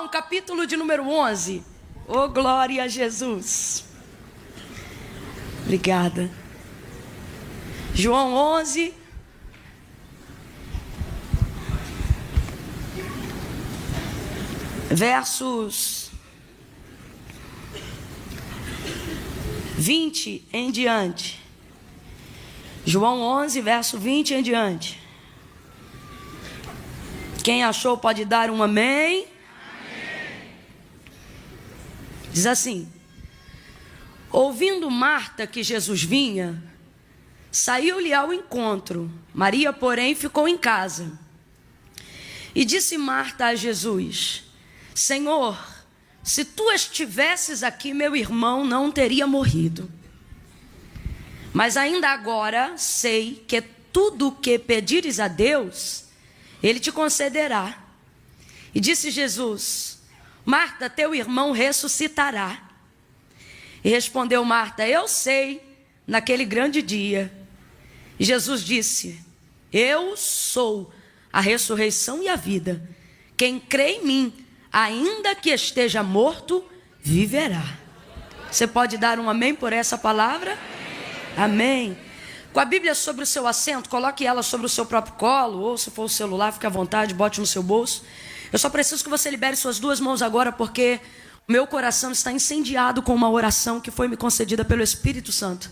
João, capítulo de número 11. Oh, glória a Jesus. Obrigada. João 11. Versos 20 em diante. João 11, verso 20 em diante. Quem achou pode dar um amém. Amém. Diz assim: ouvindo Marta que Jesus vinha, saiu-lhe ao encontro. Maria, porém, ficou em casa. E disse Marta a Jesus: Senhor, se tu estivesses aqui, meu irmão não teria morrido. Mas ainda agora sei que tudo o que pedires a Deus, Ele te concederá. E disse Jesus: Marta, teu irmão ressuscitará. E respondeu Marta: eu sei, naquele grande dia. E Jesus disse: eu sou a ressurreição e a vida. Quem crê em mim, ainda que esteja morto, viverá. Você pode dar um amém por essa palavra? Amém. Com a Bíblia sobre o seu assento, coloque ela sobre o seu próprio colo, ou se for o celular, fique à vontade, bote no seu bolso. Eu só preciso que você libere suas duas mãos agora, porque o meu coração está incendiado com uma oração que foi me concedida pelo Espírito Santo.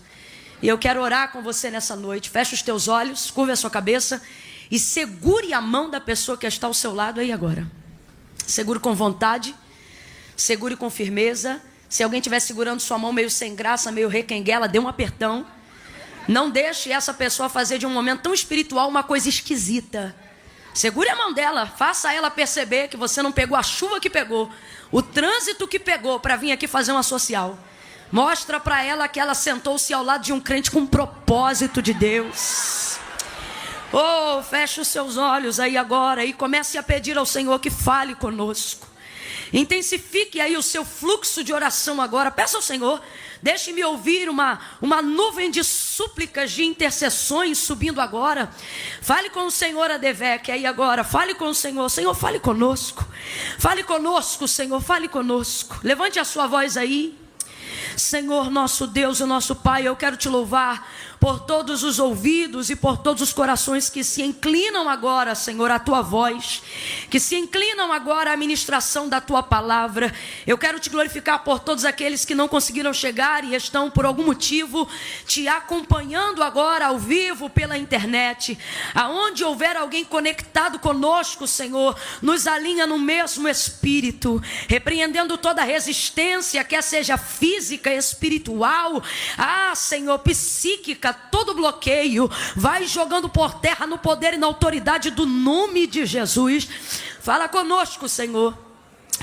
E eu quero orar com você nessa noite. Feche os teus olhos, curve a sua cabeça e segure a mão da pessoa que está ao seu lado aí agora. Segure com vontade, segure com firmeza. Se alguém estiver segurando sua mão meio sem graça, meio requenguela, dê um apertão. Não deixe essa pessoa fazer de um momento tão espiritual uma coisa esquisita. Segure a mão dela, faça ela perceber que você não pegou a chuva que pegou, o trânsito que pegou para vir aqui fazer uma social. Mostra para ela que ela sentou-se ao lado de um crente com um propósito de Deus. Oh, feche os seus olhos aí agora e comece a pedir ao Senhor que fale conosco. Intensifique aí o seu fluxo de oração agora. Peça ao Senhor, deixe-me ouvir uma nuvem de súplicas, de intercessões subindo agora. Fale com o Senhor Adevec aí agora. Fale com o Senhor. Senhor, fale conosco. Fale conosco, Senhor, fale conosco. Levante a sua voz aí. Senhor, nosso Deus e nosso Pai, eu quero te louvar por todos os ouvidos e por todos os corações que se inclinam agora, Senhor, à tua voz, que se inclinam agora à ministração da tua palavra. Eu quero te glorificar por todos aqueles que não conseguiram chegar e estão por algum motivo te acompanhando agora ao vivo pela internet. Aonde houver alguém conectado conosco, Senhor, nos alinha no mesmo espírito, repreendendo toda resistência, quer seja física, espiritual, Senhor, psíquica, todo bloqueio, vai jogando por terra no poder e na autoridade do nome de Jesus. Fala conosco, Senhor.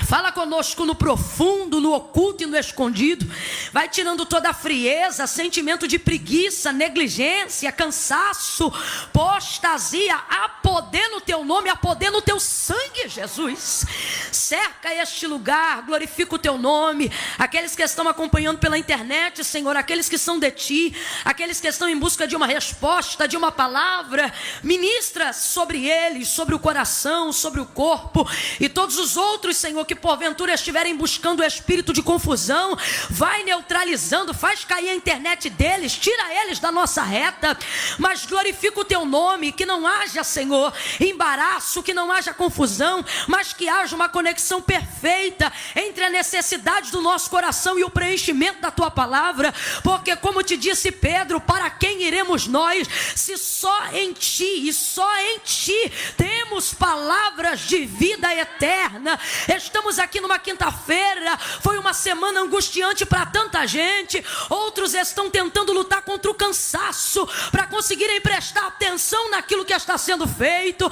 Fala conosco no profundo, no oculto e no escondido. Vai tirando toda a frieza, sentimento de preguiça, negligência, cansaço, apostasia. Há poder no teu nome, há poder no teu sangue, Jesus. Cerca este lugar, glorifica o teu nome. Aqueles que estão acompanhando pela internet, Senhor, aqueles que são de ti, aqueles que estão em busca de uma resposta, de uma palavra, ministra sobre eles, sobre o coração, sobre o corpo e todos os outros, Senhor, que porventura estiverem buscando o espírito de confusão, vai neutralizando, faz cair a internet deles, tira eles da nossa reta, mas glorifica o teu nome, que não haja, Senhor, embaraço, que não haja confusão, mas que haja uma conexão perfeita entre a necessidade do nosso coração e o preenchimento da tua palavra, porque como te disse Pedro, para quem iremos nós, se só em ti e só em ti temos palavras de vida eterna. Estamos aqui numa quinta-feira, foi uma semana angustiante para tanta gente, outros estão tentando lutar contra o cansaço, para conseguirem prestar atenção naquilo que está sendo feito.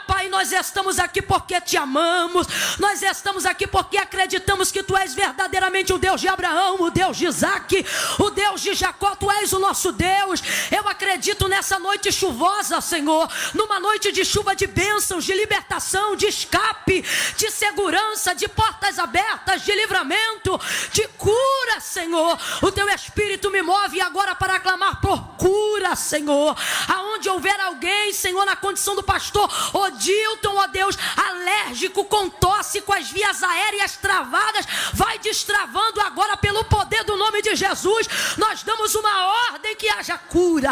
Pai, nós estamos aqui porque te amamos, nós estamos aqui porque acreditamos que tu és verdadeiramente o Deus de Abraão, o Deus de Isaac, o Deus de Jacó, tu és o nosso Deus. Eu acredito nessa noite chuvosa, Senhor, numa noite de chuva de bênçãos, de libertação, de escape, de segurança, de portas abertas, de livramento, de cura, Senhor. O teu Espírito me move agora para clamar por cura, Senhor. Aonde houver alguém, Senhor, na condição do pastor Odilton, ó Deus, alérgico com tosse, com as vias aéreas travadas, vai destravando agora pelo poder do nome de Jesus. Nós damos uma ordem que haja cura,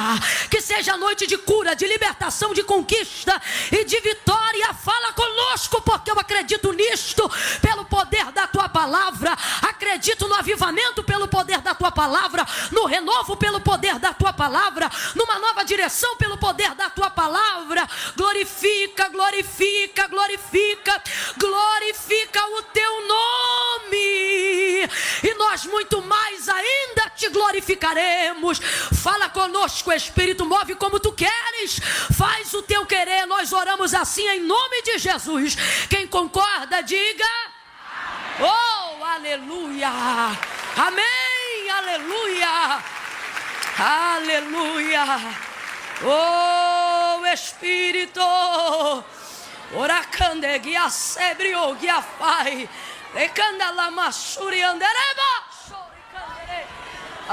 que seja noite de cura, de libertação, de conquista e de vitória. Fala conosco, porque eu acredito nisto, pelo poder da tua palavra. Acredito no avivamento pelo poder da tua palavra, no renovo pelo poder da tua palavra, numa nova direção pelo poder da tua palavra. Glorifica, glorifica, glorifica, glorifica o teu nome, e nós muito mais ainda te glorificaremos. Fala conosco, Espírito, move como tu queres, faz o teu querer. Nós oramos assim em nome de Jesus. Quem concorda, diga oh, aleluia, amém, aleluia, aleluia. Oh, Espírito, oracande guia sebrio guia fai, recanda la masuri andereba,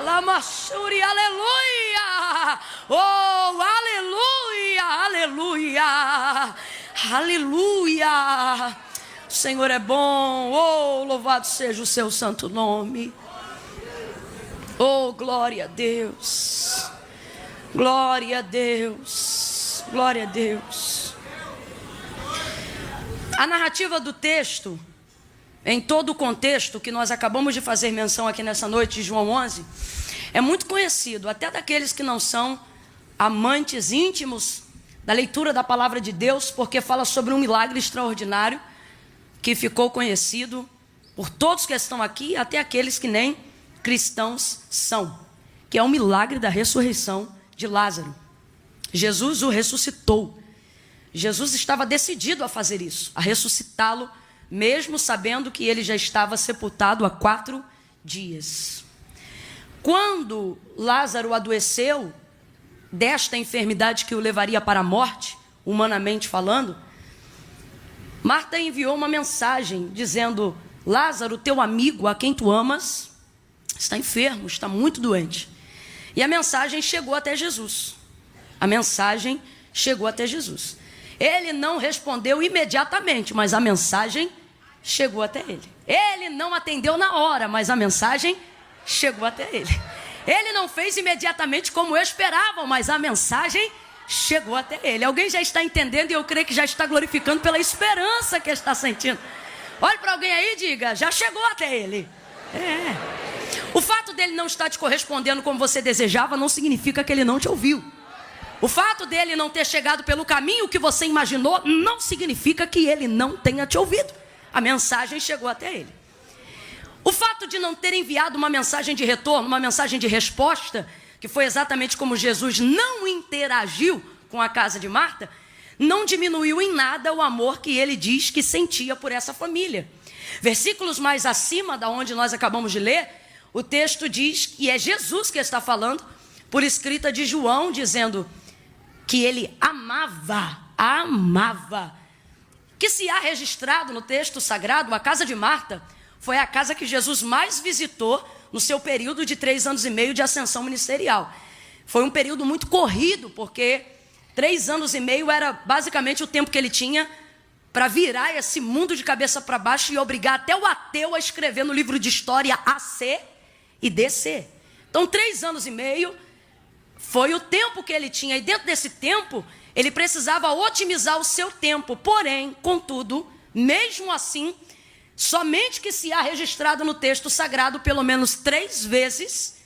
la masuri, aleluia. Oh, aleluia, aleluia, aleluia. O Senhor é bom. Oh, louvado seja o seu santo nome. Oh, glória a Deus. Glória a Deus. Glória a Deus. A narrativa do texto, em todo o contexto que nós acabamos de fazer menção aqui nessa noite de João 11, é muito conhecido, até daqueles que não são amantes íntimos da leitura da palavra de Deus, porque fala sobre um milagre extraordinário que ficou conhecido por todos que estão aqui, até aqueles que nem cristãos são, que é o milagre da ressurreição de Lázaro. Jesus o ressuscitou. Jesus estava decidido a fazer isso, a ressuscitá-lo, mesmo sabendo que ele já estava sepultado há 4 dias. Quando Lázaro adoeceu desta enfermidade que o levaria para a morte, humanamente falando, Marta enviou uma mensagem dizendo: Lázaro, teu amigo, a quem tu amas, está enfermo, está muito doente. E a mensagem chegou até Jesus. A mensagem chegou até Jesus. Ele não respondeu imediatamente, mas a mensagem chegou até ele. Ele não atendeu na hora, mas a mensagem chegou até ele. Ele não fez imediatamente como esperavam, mas a mensagem chegou até ele. Alguém já está entendendo, e eu creio que já está glorificando pela esperança que está sentindo. Olhe para alguém aí e diga: já chegou até ele. O fato dele não estar te correspondendo como você desejava não significa que ele não te ouviu. O fato dele não ter chegado pelo caminho que você imaginou não significa que ele não tenha te ouvido. A mensagem chegou até ele. O fato de não ter enviado uma mensagem de retorno, uma mensagem de resposta, que foi exatamente como Jesus não interagiu com a casa de Marta, não diminuiu em nada o amor que ele diz que sentia por essa família. Versículos mais acima da onde nós acabamos de ler, o texto diz que é Jesus que está falando, por escrita de João, dizendo que ele amava. Que se há registrado no texto sagrado, a casa de Marta foi a casa que Jesus mais visitou no seu período de 3 anos e meio de ascensão ministerial. Foi um período muito corrido, porque 3 anos e meio era basicamente o tempo que ele tinha para virar esse mundo de cabeça para baixo e obrigar até o ateu a escrever no livro de história AC e DC. Então 3 anos e meio foi o tempo que ele tinha, e dentro desse tempo ele precisava otimizar o seu tempo. Porém, contudo, mesmo assim, somente que se há registrado no texto sagrado pelo menos 3 vezes,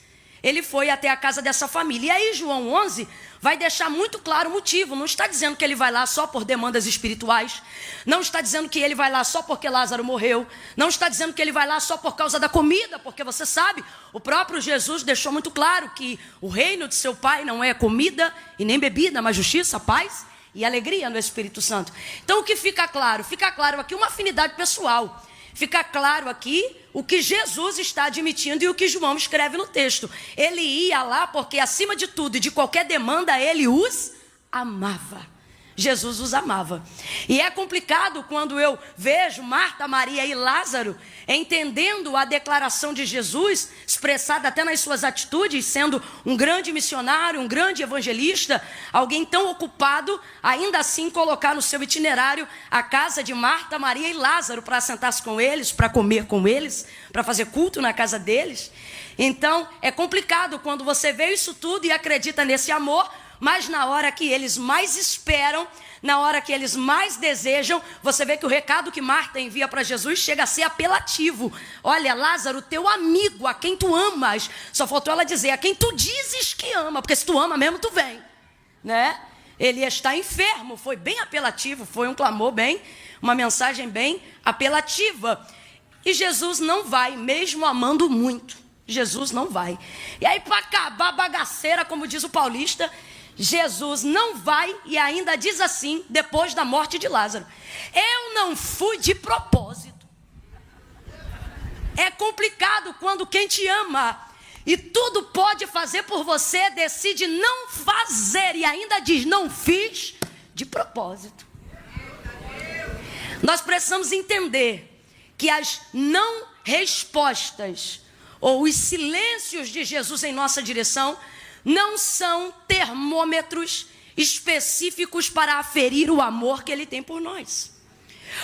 ele foi até a casa dessa família. E aí João 11 vai deixar muito claro o motivo. Não está dizendo que ele vai lá só por demandas espirituais. Não está dizendo que ele vai lá só porque Lázaro morreu. Não está dizendo que ele vai lá só por causa da comida. Porque você sabe, o próprio Jesus deixou muito claro que o reino de seu Pai não é comida e nem bebida, mas justiça, paz e alegria no Espírito Santo. Então o que fica claro? Fica claro aqui uma afinidade pessoal. Fica claro aqui o que Jesus está admitindo e o que João escreve no texto. Ele ia lá porque, acima de tudo e de qualquer demanda, ele os amava. Jesus os amava. E é complicado quando eu vejo Marta, Maria e Lázaro entendendo a declaração de Jesus, expressada até nas suas atitudes, sendo um grande missionário, um grande evangelista, alguém tão ocupado, ainda assim colocar no seu itinerário a casa de Marta, Maria e Lázaro para sentar-se com eles, para comer com eles, para fazer culto na casa deles. Então, é complicado quando você vê isso tudo e acredita nesse amor, mas na hora que eles mais esperam, na hora que eles mais desejam, você vê que o recado que Marta envia para Jesus chega a ser apelativo. Olha, Lázaro, teu amigo, a quem tu amas. Só faltou ela dizer, a quem tu dizes que ama, porque se tu ama mesmo, tu vem, né? Ele está enfermo, foi bem apelativo, foi um clamor bem, uma mensagem bem apelativa. E Jesus não vai, mesmo amando muito. Jesus não vai. E aí, para acabar a bagaceira, como diz o paulista, Jesus não vai e ainda diz assim, depois da morte de Lázaro: eu não fui de propósito. É complicado quando quem te ama e tudo pode fazer por você, decide não fazer e ainda diz, não fiz de propósito. Nós precisamos entender que as não respostas ou os silêncios de Jesus em nossa direção não são termômetros específicos para aferir o amor que Ele tem por nós.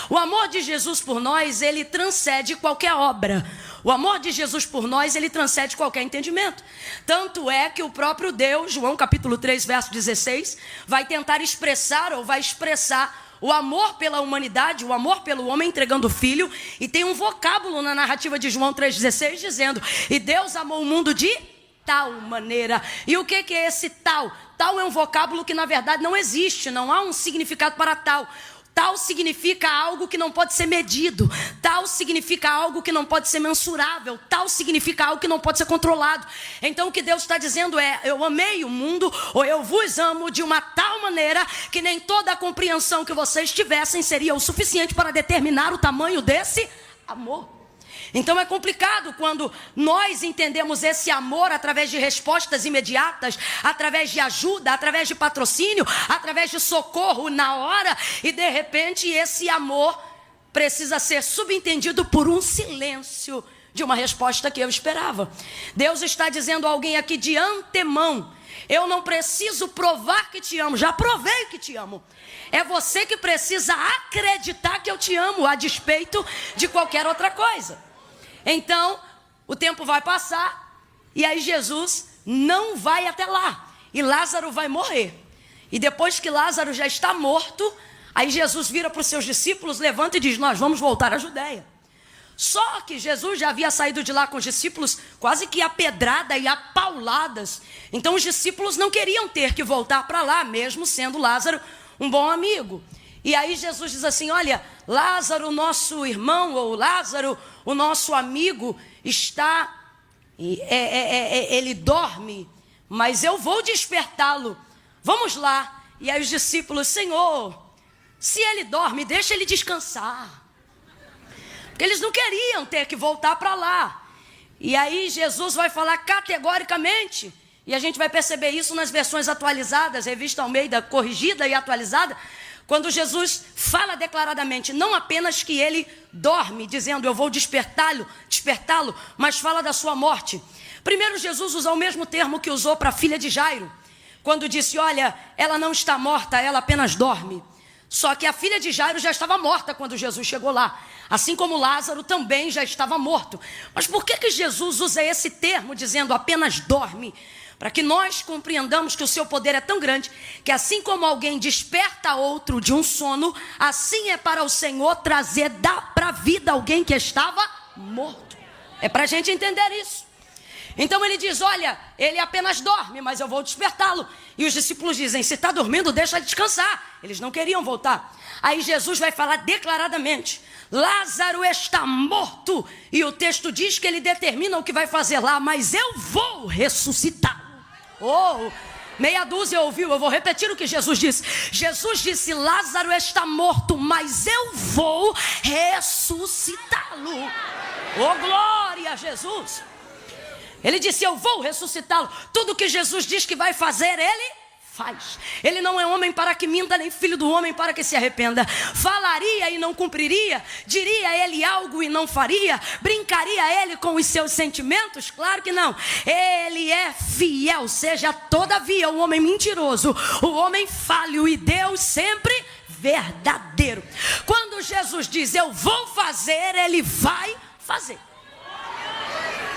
O amor de Jesus por nós, ele transcende qualquer obra. O amor de Jesus por nós, ele transcende qualquer entendimento. Tanto é que o próprio Deus, João capítulo 3, verso 16, vai tentar expressar ou vai expressar o amor pela humanidade, o amor pelo homem entregando o Filho. E tem um vocábulo na narrativa de João 3,16 dizendo: e Deus amou o mundo de tal maneira. E o que é esse tal? Tal é um vocábulo que na verdade não existe, não há um significado para tal. Tal significa algo que não pode ser medido. Tal significa algo que não pode ser mensurável. Tal significa algo que não pode ser controlado. Então o que Deus está dizendo é: eu amei o mundo, ou eu vos amo de uma tal maneira que nem toda a compreensão que vocês tivessem seria o suficiente para determinar o tamanho desse amor. Então é complicado quando nós entendemos esse amor através de respostas imediatas, através de ajuda, através de patrocínio, através de socorro na hora, e de repente esse amor precisa ser subentendido por um silêncio de uma resposta que eu esperava. Deus está dizendo a alguém aqui de antemão: eu não preciso provar que te amo, já provei que te amo. É você que precisa acreditar que eu te amo, a despeito de qualquer outra coisa. Então, o tempo vai passar e aí Jesus não vai até lá. E Lázaro vai morrer. E depois que Lázaro já está morto, aí Jesus vira para os seus discípulos, levanta e diz: nós vamos voltar à Judéia. Só que Jesus já havia saído de lá com os discípulos quase que a pedrada e a pauladas. Então os discípulos não queriam ter que voltar para lá, mesmo sendo Lázaro um bom amigo. E aí Jesus diz assim: olha, Lázaro, nosso irmão, ou Lázaro, o nosso amigo, está, ele dorme, mas eu vou despertá-lo. Vamos lá. E aí os discípulos: Senhor, se ele dorme, deixa ele descansar. Porque eles não queriam ter que voltar para lá. E aí Jesus vai falar categoricamente, e a gente vai perceber isso nas versões atualizadas, Revista Almeida corrigida e atualizada, quando Jesus fala declaradamente, não apenas que ele dorme, dizendo eu vou despertá-lo, mas fala da sua morte. Primeiro, Jesus usa o mesmo termo que usou para a filha de Jairo, quando disse: olha, ela não está morta, ela apenas dorme. Só que a filha de Jairo já estava morta quando Jesus chegou lá, assim como Lázaro também já estava morto. Mas por que Jesus usa esse termo dizendo apenas dorme? Para que nós compreendamos que o seu poder é tão grande, que assim como alguém desperta outro de um sono, assim é para o Senhor trazer para a vida alguém que estava morto. É para a gente entender isso. Então ele diz: olha, ele apenas dorme, mas eu vou despertá-lo. E os discípulos dizem: se está dormindo, deixa ele descansar. Eles não queriam voltar. Aí Jesus vai falar declaradamente: Lázaro está morto. E o texto diz que ele determina o que vai fazer lá, mas eu vou ressuscitá-lo. Oh, meia dúzia ouviu, eu vou repetir o que Jesus disse. Jesus disse: Lázaro está morto, mas eu vou ressuscitá-lo. Oh, glória a Jesus. Ele disse: eu vou ressuscitá-lo. Tudo que Jesus diz que vai fazer, ele faz. Ele não é homem para que minta, nem filho do homem para que se arrependa. Falaria e não cumpriria? Diria ele algo e não faria? Brincaria ele com os seus sentimentos? Claro que não. Ele é fiel, seja todavia o homem mentiroso, o homem falho, e Deus sempre verdadeiro. Quando Jesus diz eu vou fazer, ele vai fazer.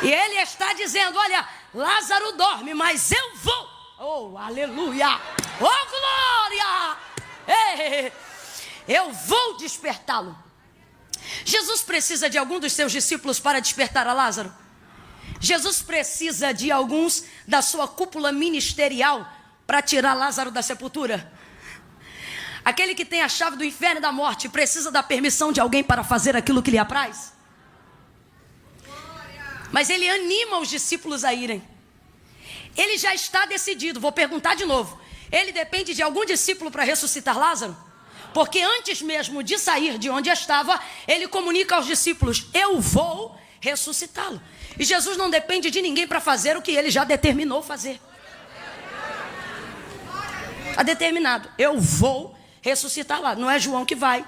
E ele está dizendo, olha, Lázaro dorme, mas eu vou. Oh, aleluia. Oh, glória. Ei, eu vou despertá-lo. Jesus precisa de algum dos seus discípulos para despertar a Lázaro? Jesus precisa de alguns da sua cúpula ministerial para tirar Lázaro da sepultura? Aquele que tem a chave do inferno e da morte precisa da permissão de alguém para fazer aquilo que lhe apraz? Mas ele anima os discípulos a irem. Ele já está decidido. Vou perguntar de novo. Ele depende de algum discípulo para ressuscitar Lázaro? Porque antes mesmo de sair de onde estava, ele comunica aos discípulos, eu vou ressuscitá-lo. E Jesus não depende de ninguém para fazer o que ele já determinou fazer. Está determinado. Eu vou ressuscitar Lázaro. Não é João que vai.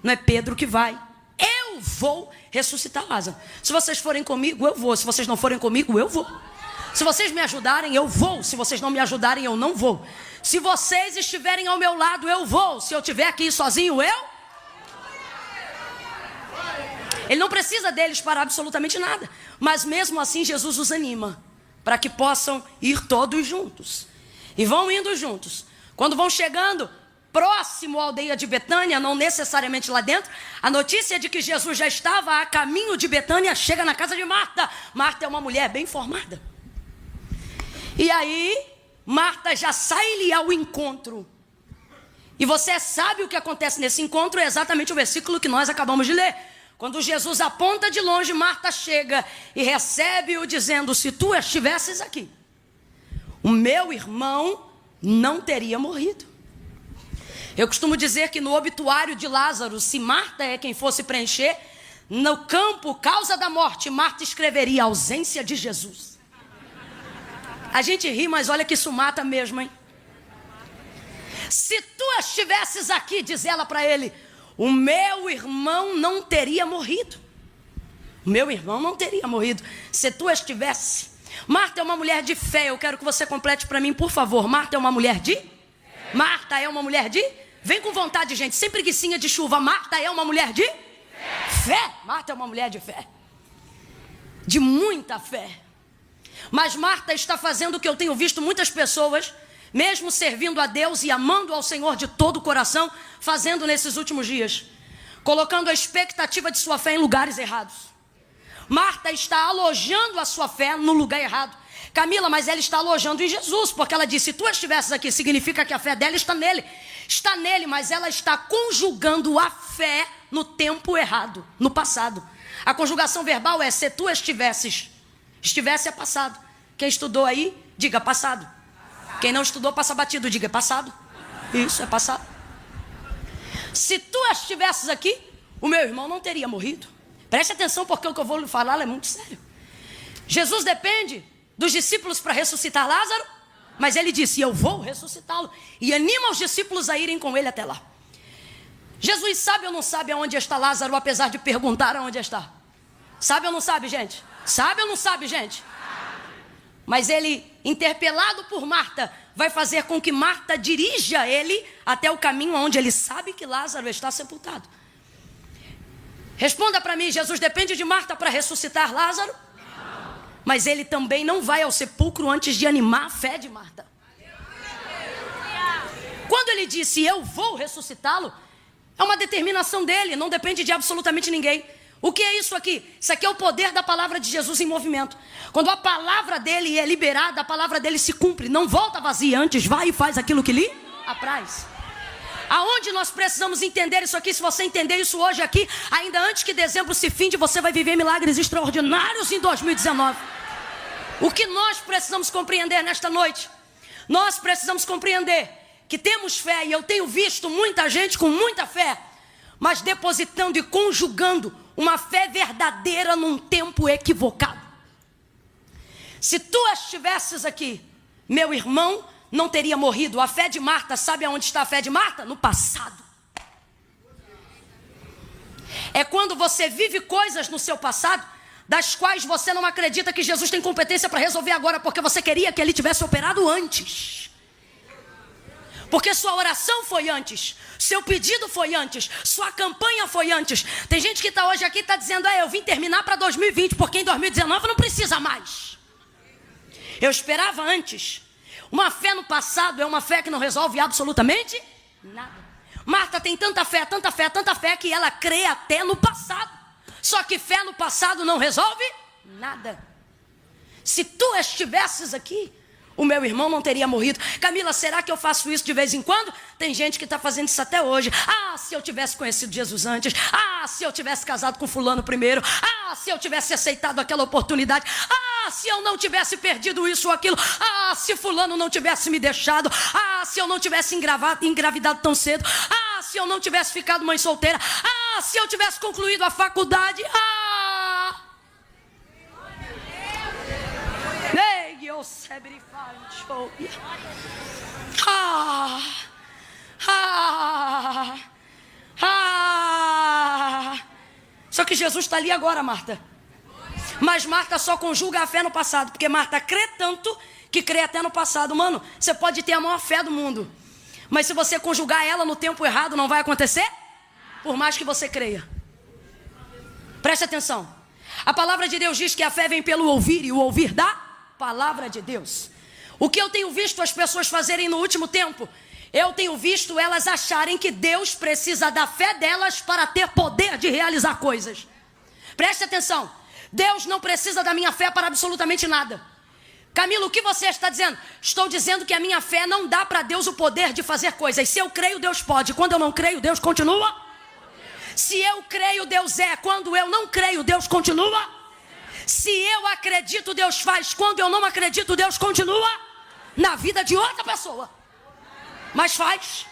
Não é Pedro que vai. Eu vou ressuscitar Lázaro. Se vocês forem comigo, eu vou. Se vocês não forem comigo, eu vou. Se vocês me ajudarem, eu vou. Se vocês não me ajudarem, eu não vou. Se vocês estiverem ao meu lado, eu vou. Se eu estiver aqui sozinho, eu... Ele não precisa deles para absolutamente nada. Mas mesmo assim, Jesus os anima para que possam ir todos juntos. E vão indo juntos. Quando vão chegando próximo à aldeia de Betânia, não necessariamente lá dentro, a notícia de que Jesus já estava a caminho de Betânia chega na casa de Marta. Marta é uma mulher bem formada. E aí, Marta já sai-lhe ao encontro. E você sabe o que acontece nesse encontro, é exatamente o versículo que nós acabamos de ler. Quando Jesus aponta de longe, Marta chega e recebe-o dizendo, se tu estivesses aqui, o meu irmão não teria morrido. Eu costumo dizer que no obituário de Lázaro, se Marta é quem fosse preencher, no campo, causa da morte, Marta escreveria ausência de Jesus. A gente ri, mas olha que isso mata mesmo, hein? Se tu estivesses aqui, diz ela para ele, o meu irmão não teria morrido. O meu irmão não teria morrido se tu estivesse. Marta é uma mulher de fé. Eu quero que você complete para mim, por favor. Marta é uma mulher de? Marta é uma mulher de? Vem com vontade, gente. Sem preguicinha de chuva. Marta é uma mulher de? Fé. Marta é uma mulher de fé. De muita fé. Mas Marta está fazendo o que eu tenho visto muitas pessoas, mesmo servindo a Deus e amando ao Senhor de todo o coração, fazendo nesses últimos dias. Colocando a expectativa de sua fé em lugares errados. Marta está alojando a sua fé no lugar errado. Camila, mas ela está alojando em Jesus, porque ela disse, se tu estivesses aqui, significa que a fé dela está nele. Está nele, mas ela está conjugando a fé no tempo errado, no passado. A conjugação verbal é, se tu estivesses. Estivesse é passado. Quem estudou aí, diga passado. Quem não estudou, passa batido, diga passado. Isso, é passado. Se tu estivesses aqui, o meu irmão não teria morrido. Preste atenção, porque o que eu vou lhe falar é muito sério. Jesus depende dos discípulos para ressuscitar Lázaro, mas ele disse, eu vou ressuscitá-lo. E anima os discípulos a irem com ele até lá. Jesus sabe ou não sabe aonde está Lázaro, apesar de perguntar aonde está? Sabe ou não sabe, gente? Sabe ou não sabe, gente? Mas ele, interpelado por Marta, vai fazer com que Marta dirija ele até o caminho onde ele sabe que Lázaro está sepultado. Responda para mim, Jesus depende de Marta para ressuscitar Lázaro? Não. Mas ele também não vai ao sepulcro antes de animar a fé de Marta. Quando ele disse, eu vou ressuscitá-lo, é uma determinação dele, não depende de absolutamente ninguém. O que é isso aqui? Isso aqui é o poder da palavra de Jesus em movimento. Quando a palavra dele é liberada, a palavra dele se cumpre. Não volta vazia, antes vai e faz aquilo que lhe apraz. Aonde nós precisamos entender isso aqui? Se você entender isso hoje aqui, ainda antes que dezembro se finde, você vai viver milagres extraordinários em 2019. O que nós precisamos compreender nesta noite? Nós precisamos compreender que temos fé, e eu tenho visto muita gente com muita fé, mas depositando e conjugando uma fé verdadeira num tempo equivocado. Se tu estivesses aqui, meu irmão não teria morrido. A fé de Marta, sabe aonde está a fé de Marta? No passado. É quando você vive coisas no seu passado, das quais você não acredita que Jesus tem competência para resolver agora, porque você queria que ele tivesse operado antes. Porque sua oração foi antes, seu pedido foi antes, sua campanha foi antes. Tem gente que está hoje aqui e está dizendo, eu vim terminar para 2020, porque em 2019 não precisa mais. Eu esperava antes. Uma fé no passado é uma fé que não resolve absolutamente nada. Marta tem tanta fé, tanta fé, tanta fé, que ela crê até no passado. Só que fé no passado não resolve nada. Se tu estivesses aqui, o meu irmão não teria morrido. Camila, será que eu faço isso de vez em quando? Tem gente que está fazendo isso até hoje. Se eu tivesse conhecido Jesus antes. Se eu tivesse casado com fulano primeiro. Se eu tivesse aceitado aquela oportunidade. Se eu não tivesse perdido isso ou aquilo. Se fulano não tivesse me deixado. Se eu não tivesse engravidado tão cedo. Se eu não tivesse ficado mãe solteira. Se eu tivesse concluído a faculdade. Só que Jesus está ali agora, Marta. Mas Marta só conjuga a fé no passado, porque Marta crê tanto que crê até no passado. Mano, você pode ter a maior fé do mundo, mas se você conjugar ela no tempo errado, não vai acontecer, por mais que você creia. Preste atenção. A palavra de Deus diz que a fé vem pelo ouvir, e o ouvir da palavra de Deus. O que eu tenho visto as pessoas fazerem no último tempo, eu tenho visto elas acharem que Deus precisa da fé delas para ter poder de realizar coisas. Preste atenção. Deus não precisa da minha fé para absolutamente nada. Camila, o que você está dizendo? Estou dizendo que a minha fé não dá para Deus o poder de fazer coisas. Se eu creio, Deus pode. Quando eu não creio, Deus continua. Se eu creio, Deus é. Quando eu não creio, Deus continua. Se eu acredito, Deus faz. Quando eu não acredito, Deus continua na vida de outra pessoa. Mas faz.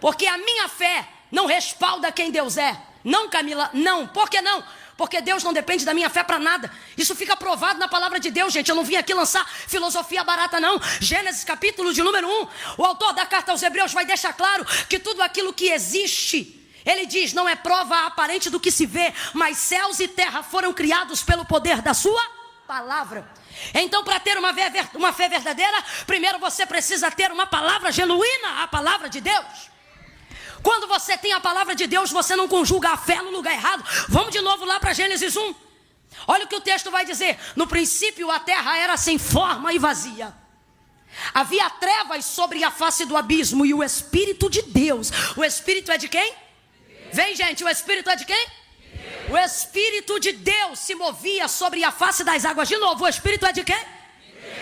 Porque a minha fé não respalda quem Deus é. Não, Camila, não. Por que não? Porque Deus não depende da minha fé para nada. Isso fica provado na palavra de Deus, gente. Eu não vim aqui lançar filosofia barata, não. Gênesis capítulo de número 1. O autor da carta aos Hebreus vai deixar claro que tudo aquilo que existe, ele diz, não é prova aparente do que se vê, mas céus e terra foram criados pelo poder da sua palavra. Então, para ter uma fé verdadeira, primeiro você precisa ter uma palavra genuína, a palavra de Deus. Quando você tem a palavra de Deus, você não conjuga a fé no lugar errado. Vamos de novo lá para Gênesis 1. Olha o que o texto vai dizer. No princípio a terra era sem forma e vazia. Havia trevas sobre a face do abismo e o Espírito de Deus. O Espírito é de quem? Vem, gente, o Espírito é de quem? O Espírito de Deus se movia sobre a face das águas. De novo, o Espírito é de quem?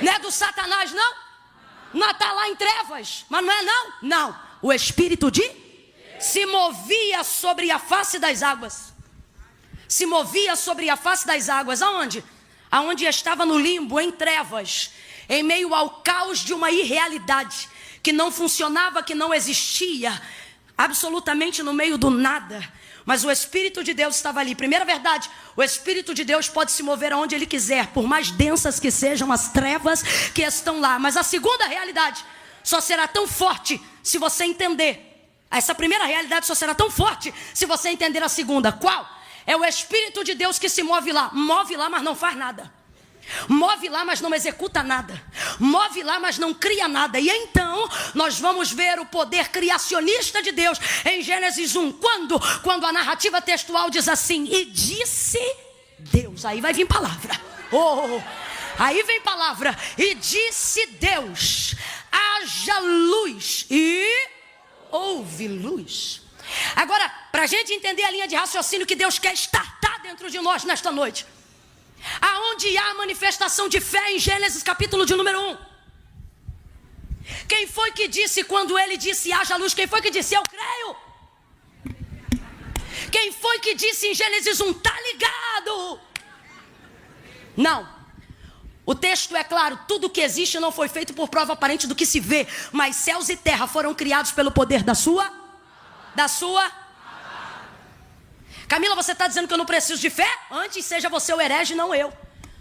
Não é do Satanás, não? Não está lá em trevas, mas não é não? Não, o Espírito de se movia sobre a face das águas. Se movia sobre a face das águas. Aonde? Aonde estava no limbo, em trevas, em meio ao caos de uma irrealidade que não funcionava, que não existia, absolutamente no meio do nada. Mas o Espírito de Deus estava ali. Primeira verdade, o Espírito de Deus pode se mover aonde Ele quiser, por mais densas que sejam as trevas que estão lá. Mas a segunda realidade só será tão forte se você entender. Essa primeira realidade só será tão forte se você entender a segunda. Qual? É o Espírito de Deus que se move lá. Move lá, mas não faz nada. Move lá, mas não executa nada. Move lá, mas não cria nada. E então, nós vamos ver o poder criacionista de Deus em Gênesis 1. Quando a narrativa textual diz assim, e disse Deus. Aí vai vir palavra. Aí vem palavra. E disse Deus, haja luz. E houve luz. Agora, para a gente entender a linha de raciocínio que Deus quer estartar dentro de nós nesta noite, aonde há a manifestação de fé em Gênesis capítulo de número 1. Quem foi que disse quando ele disse haja luz? Quem foi que disse eu creio? Quem foi que disse em Gênesis 1 tá ligado? Não. O texto é claro, tudo que existe não foi feito por prova aparente do que se vê, mas céus e terra foram criados pelo poder da sua. Camila, você está dizendo que eu não preciso de fé? Antes seja você o herege, não eu.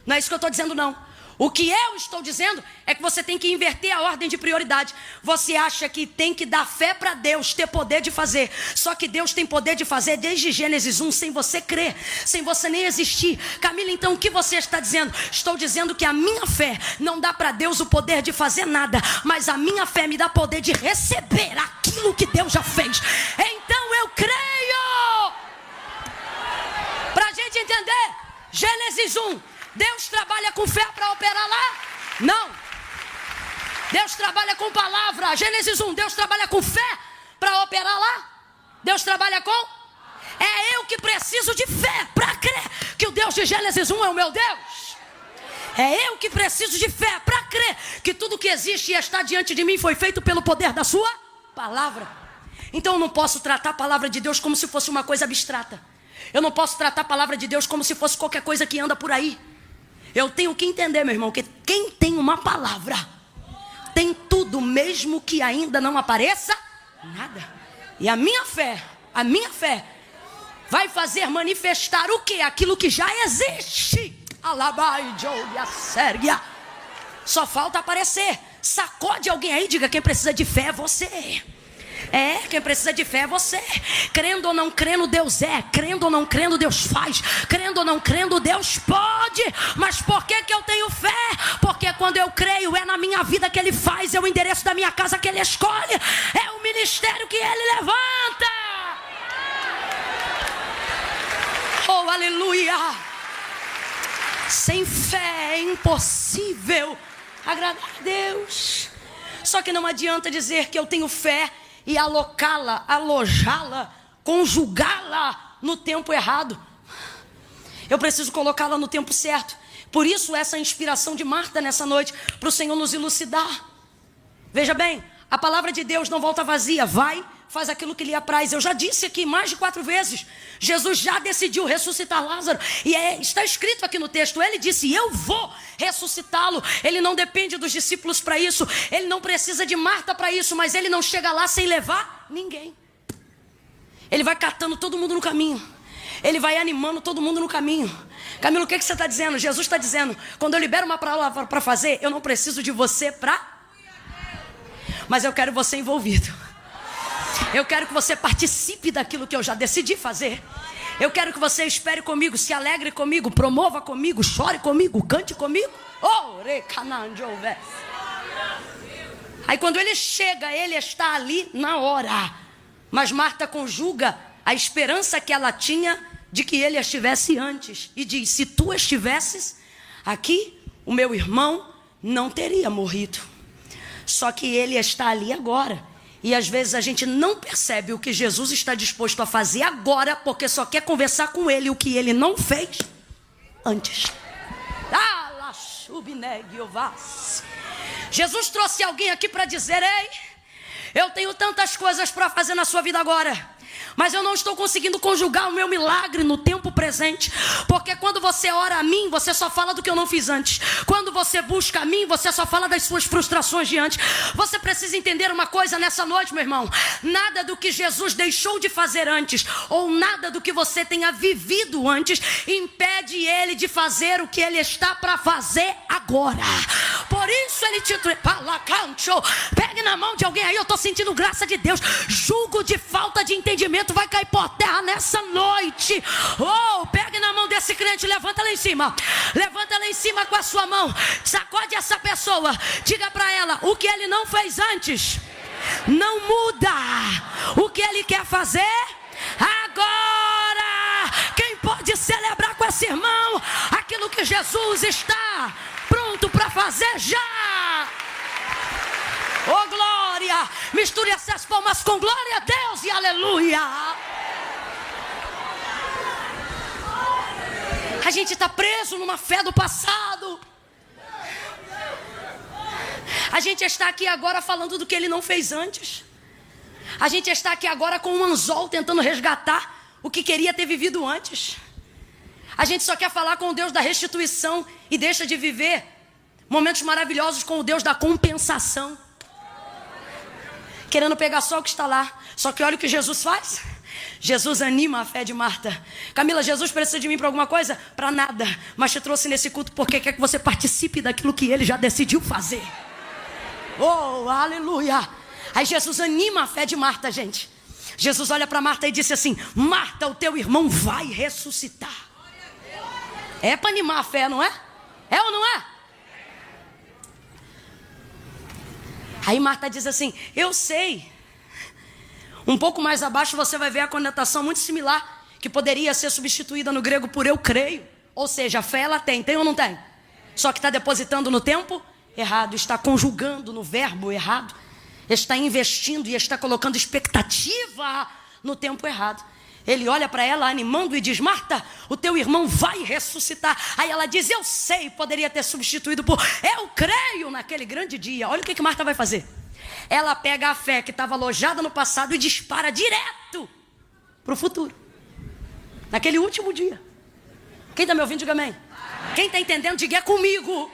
Não é isso que eu estou dizendo, não. O que eu estou dizendo é que você tem que inverter a ordem de prioridade. Você acha que tem que dar fé para Deus, ter poder de fazer. Só que Deus tem poder de fazer desde Gênesis 1, sem você crer, sem você nem existir. Camila, então o que você está dizendo? Estou dizendo que a minha fé não dá para Deus o poder de fazer nada, mas a minha fé me dá poder de receber aquilo que Deus já fez. Então eu creio. Para a gente entender, Gênesis 1. Deus trabalha com fé para operar lá? Não. Deus trabalha com palavra. Gênesis 1, Deus trabalha com fé para operar lá? Deus trabalha com? É eu que preciso de fé para crer que o Deus de Gênesis 1 é o meu Deus. É eu que preciso de fé para crer que tudo que existe e está diante de mim foi feito pelo poder da sua palavra. Então eu não posso tratar a palavra de Deus como se fosse uma coisa abstrata. Eu não posso tratar a palavra de Deus como se fosse qualquer coisa que anda por aí. Eu tenho que entender, meu irmão, que quem tem uma palavra tem tudo, mesmo que ainda não apareça nada. E a minha fé vai fazer manifestar o quê? Aquilo que já existe. Alabai, Joia, Sérgia. Só falta aparecer. Sacode alguém aí, diga: quem precisa de fé é você. Quem precisa de fé é você. Crendo ou não crendo, Deus é. Crendo ou não crendo, Deus faz. Crendo ou não crendo, Deus pode. Mas por que eu tenho fé? Porque quando eu creio, é na minha vida que Ele faz. É o endereço da minha casa que Ele escolhe. É o ministério que Ele levanta. Oh, aleluia. Sem fé é impossível agradar a Deus. Só que não adianta dizer que eu tenho fé e alocá-la, alojá-la, conjugá-la no tempo errado. Eu preciso colocá-la no tempo certo. Por isso essa inspiração de Marta nessa noite, para o Senhor nos elucidar. Veja bem, a palavra de Deus não volta vazia. Vai, faz aquilo que lhe apraz. Eu já disse aqui mais de 4 vezes. Jesus já decidiu ressuscitar Lázaro. E está escrito aqui no texto. Ele disse: eu vou ressuscitá-lo. Ele não depende dos discípulos para isso. Ele não precisa de Marta para isso. Mas ele não chega lá sem levar ninguém. Ele vai catando todo mundo no caminho. Ele vai animando todo mundo no caminho. Camilo, o que você está dizendo? Jesus está dizendo: quando eu libero uma palavra para fazer, eu não preciso de você para... Mas eu quero você envolvido. Eu quero que você participe daquilo que eu já decidi fazer. Eu quero que você espere comigo, se alegre comigo, promova comigo, chore comigo, cante comigo. Aí quando ele chega, ele está ali na hora. Mas Marta conjuga a esperança que ela tinha de que ele estivesse antes. E diz: se tu estivesses aqui, o meu irmão não teria morrido. Só que ele está ali agora. E às vezes a gente não percebe o que Jesus está disposto a fazer agora, porque só quer conversar com ele o que ele não fez antes. Jesus trouxe alguém aqui para dizer: ei, eu tenho tantas coisas para fazer na sua vida agora, mas eu não estou conseguindo conjugar o meu milagre no tempo presente. Porque quando você ora a mim, você só fala do que eu não fiz antes. Quando você busca a mim, você só fala das suas frustrações de antes. Você precisa entender uma coisa nessa noite, meu irmão: nada do que Jesus deixou de fazer antes, ou nada do que você tenha vivido antes, impede ele de fazer o que ele está para fazer agora. Por isso ele te... Pegue na mão de alguém aí. Eu estou sentindo graça de Deus. Julgo de falta de entendimento vai cair por terra nessa noite. Oh, pegue na mão desse crente, levanta lá em cima. Levanta lá em cima com a sua mão. Sacode essa pessoa. Diga para ela: o que ele não fez antes não muda o que ele quer fazer agora. Quem pode celebrar com esse irmão aquilo que Jesus está pronto para fazer já? Oh, glória! Misture essas palmas com glória a Deus e aleluia! A gente está preso numa fé do passado. A gente está aqui agora falando do que ele não fez antes. A gente está aqui agora com um anzol tentando resgatar o que queria ter vivido antes. A gente só quer falar com o Deus da restituição e deixa de viver momentos maravilhosos com o Deus da compensação. Querendo pegar só o que está lá. Só que olha o que Jesus faz. Jesus anima a fé de Marta. Camila, Jesus precisa de mim para alguma coisa? Para nada. Mas te trouxe nesse culto porque quer que você participe daquilo que ele já decidiu fazer. Oh, aleluia. Aí Jesus anima a fé de Marta, gente. Jesus olha para Marta e disse assim: Marta, o teu irmão vai ressuscitar. É para animar a fé, não é? É ou não é? Aí Marta diz assim: eu sei. Um pouco mais abaixo você vai ver a conotação muito similar, que poderia ser substituída no grego por eu creio. Ou seja, a fé ela tem ou não tem? Só que está depositando no tempo errado, está conjugando no verbo errado, está investindo e está colocando expectativa no tempo errado. Ele olha para ela animando e diz: Marta, o teu irmão vai ressuscitar. Aí ela diz: eu sei, poderia ter substituído por eu creio naquele grande dia. Olha o que Marta vai fazer. Ela pega a fé que estava alojada no passado e dispara direto para o futuro, naquele último dia. Quem está me ouvindo, diga amém. Quem está entendendo, diga é comigo.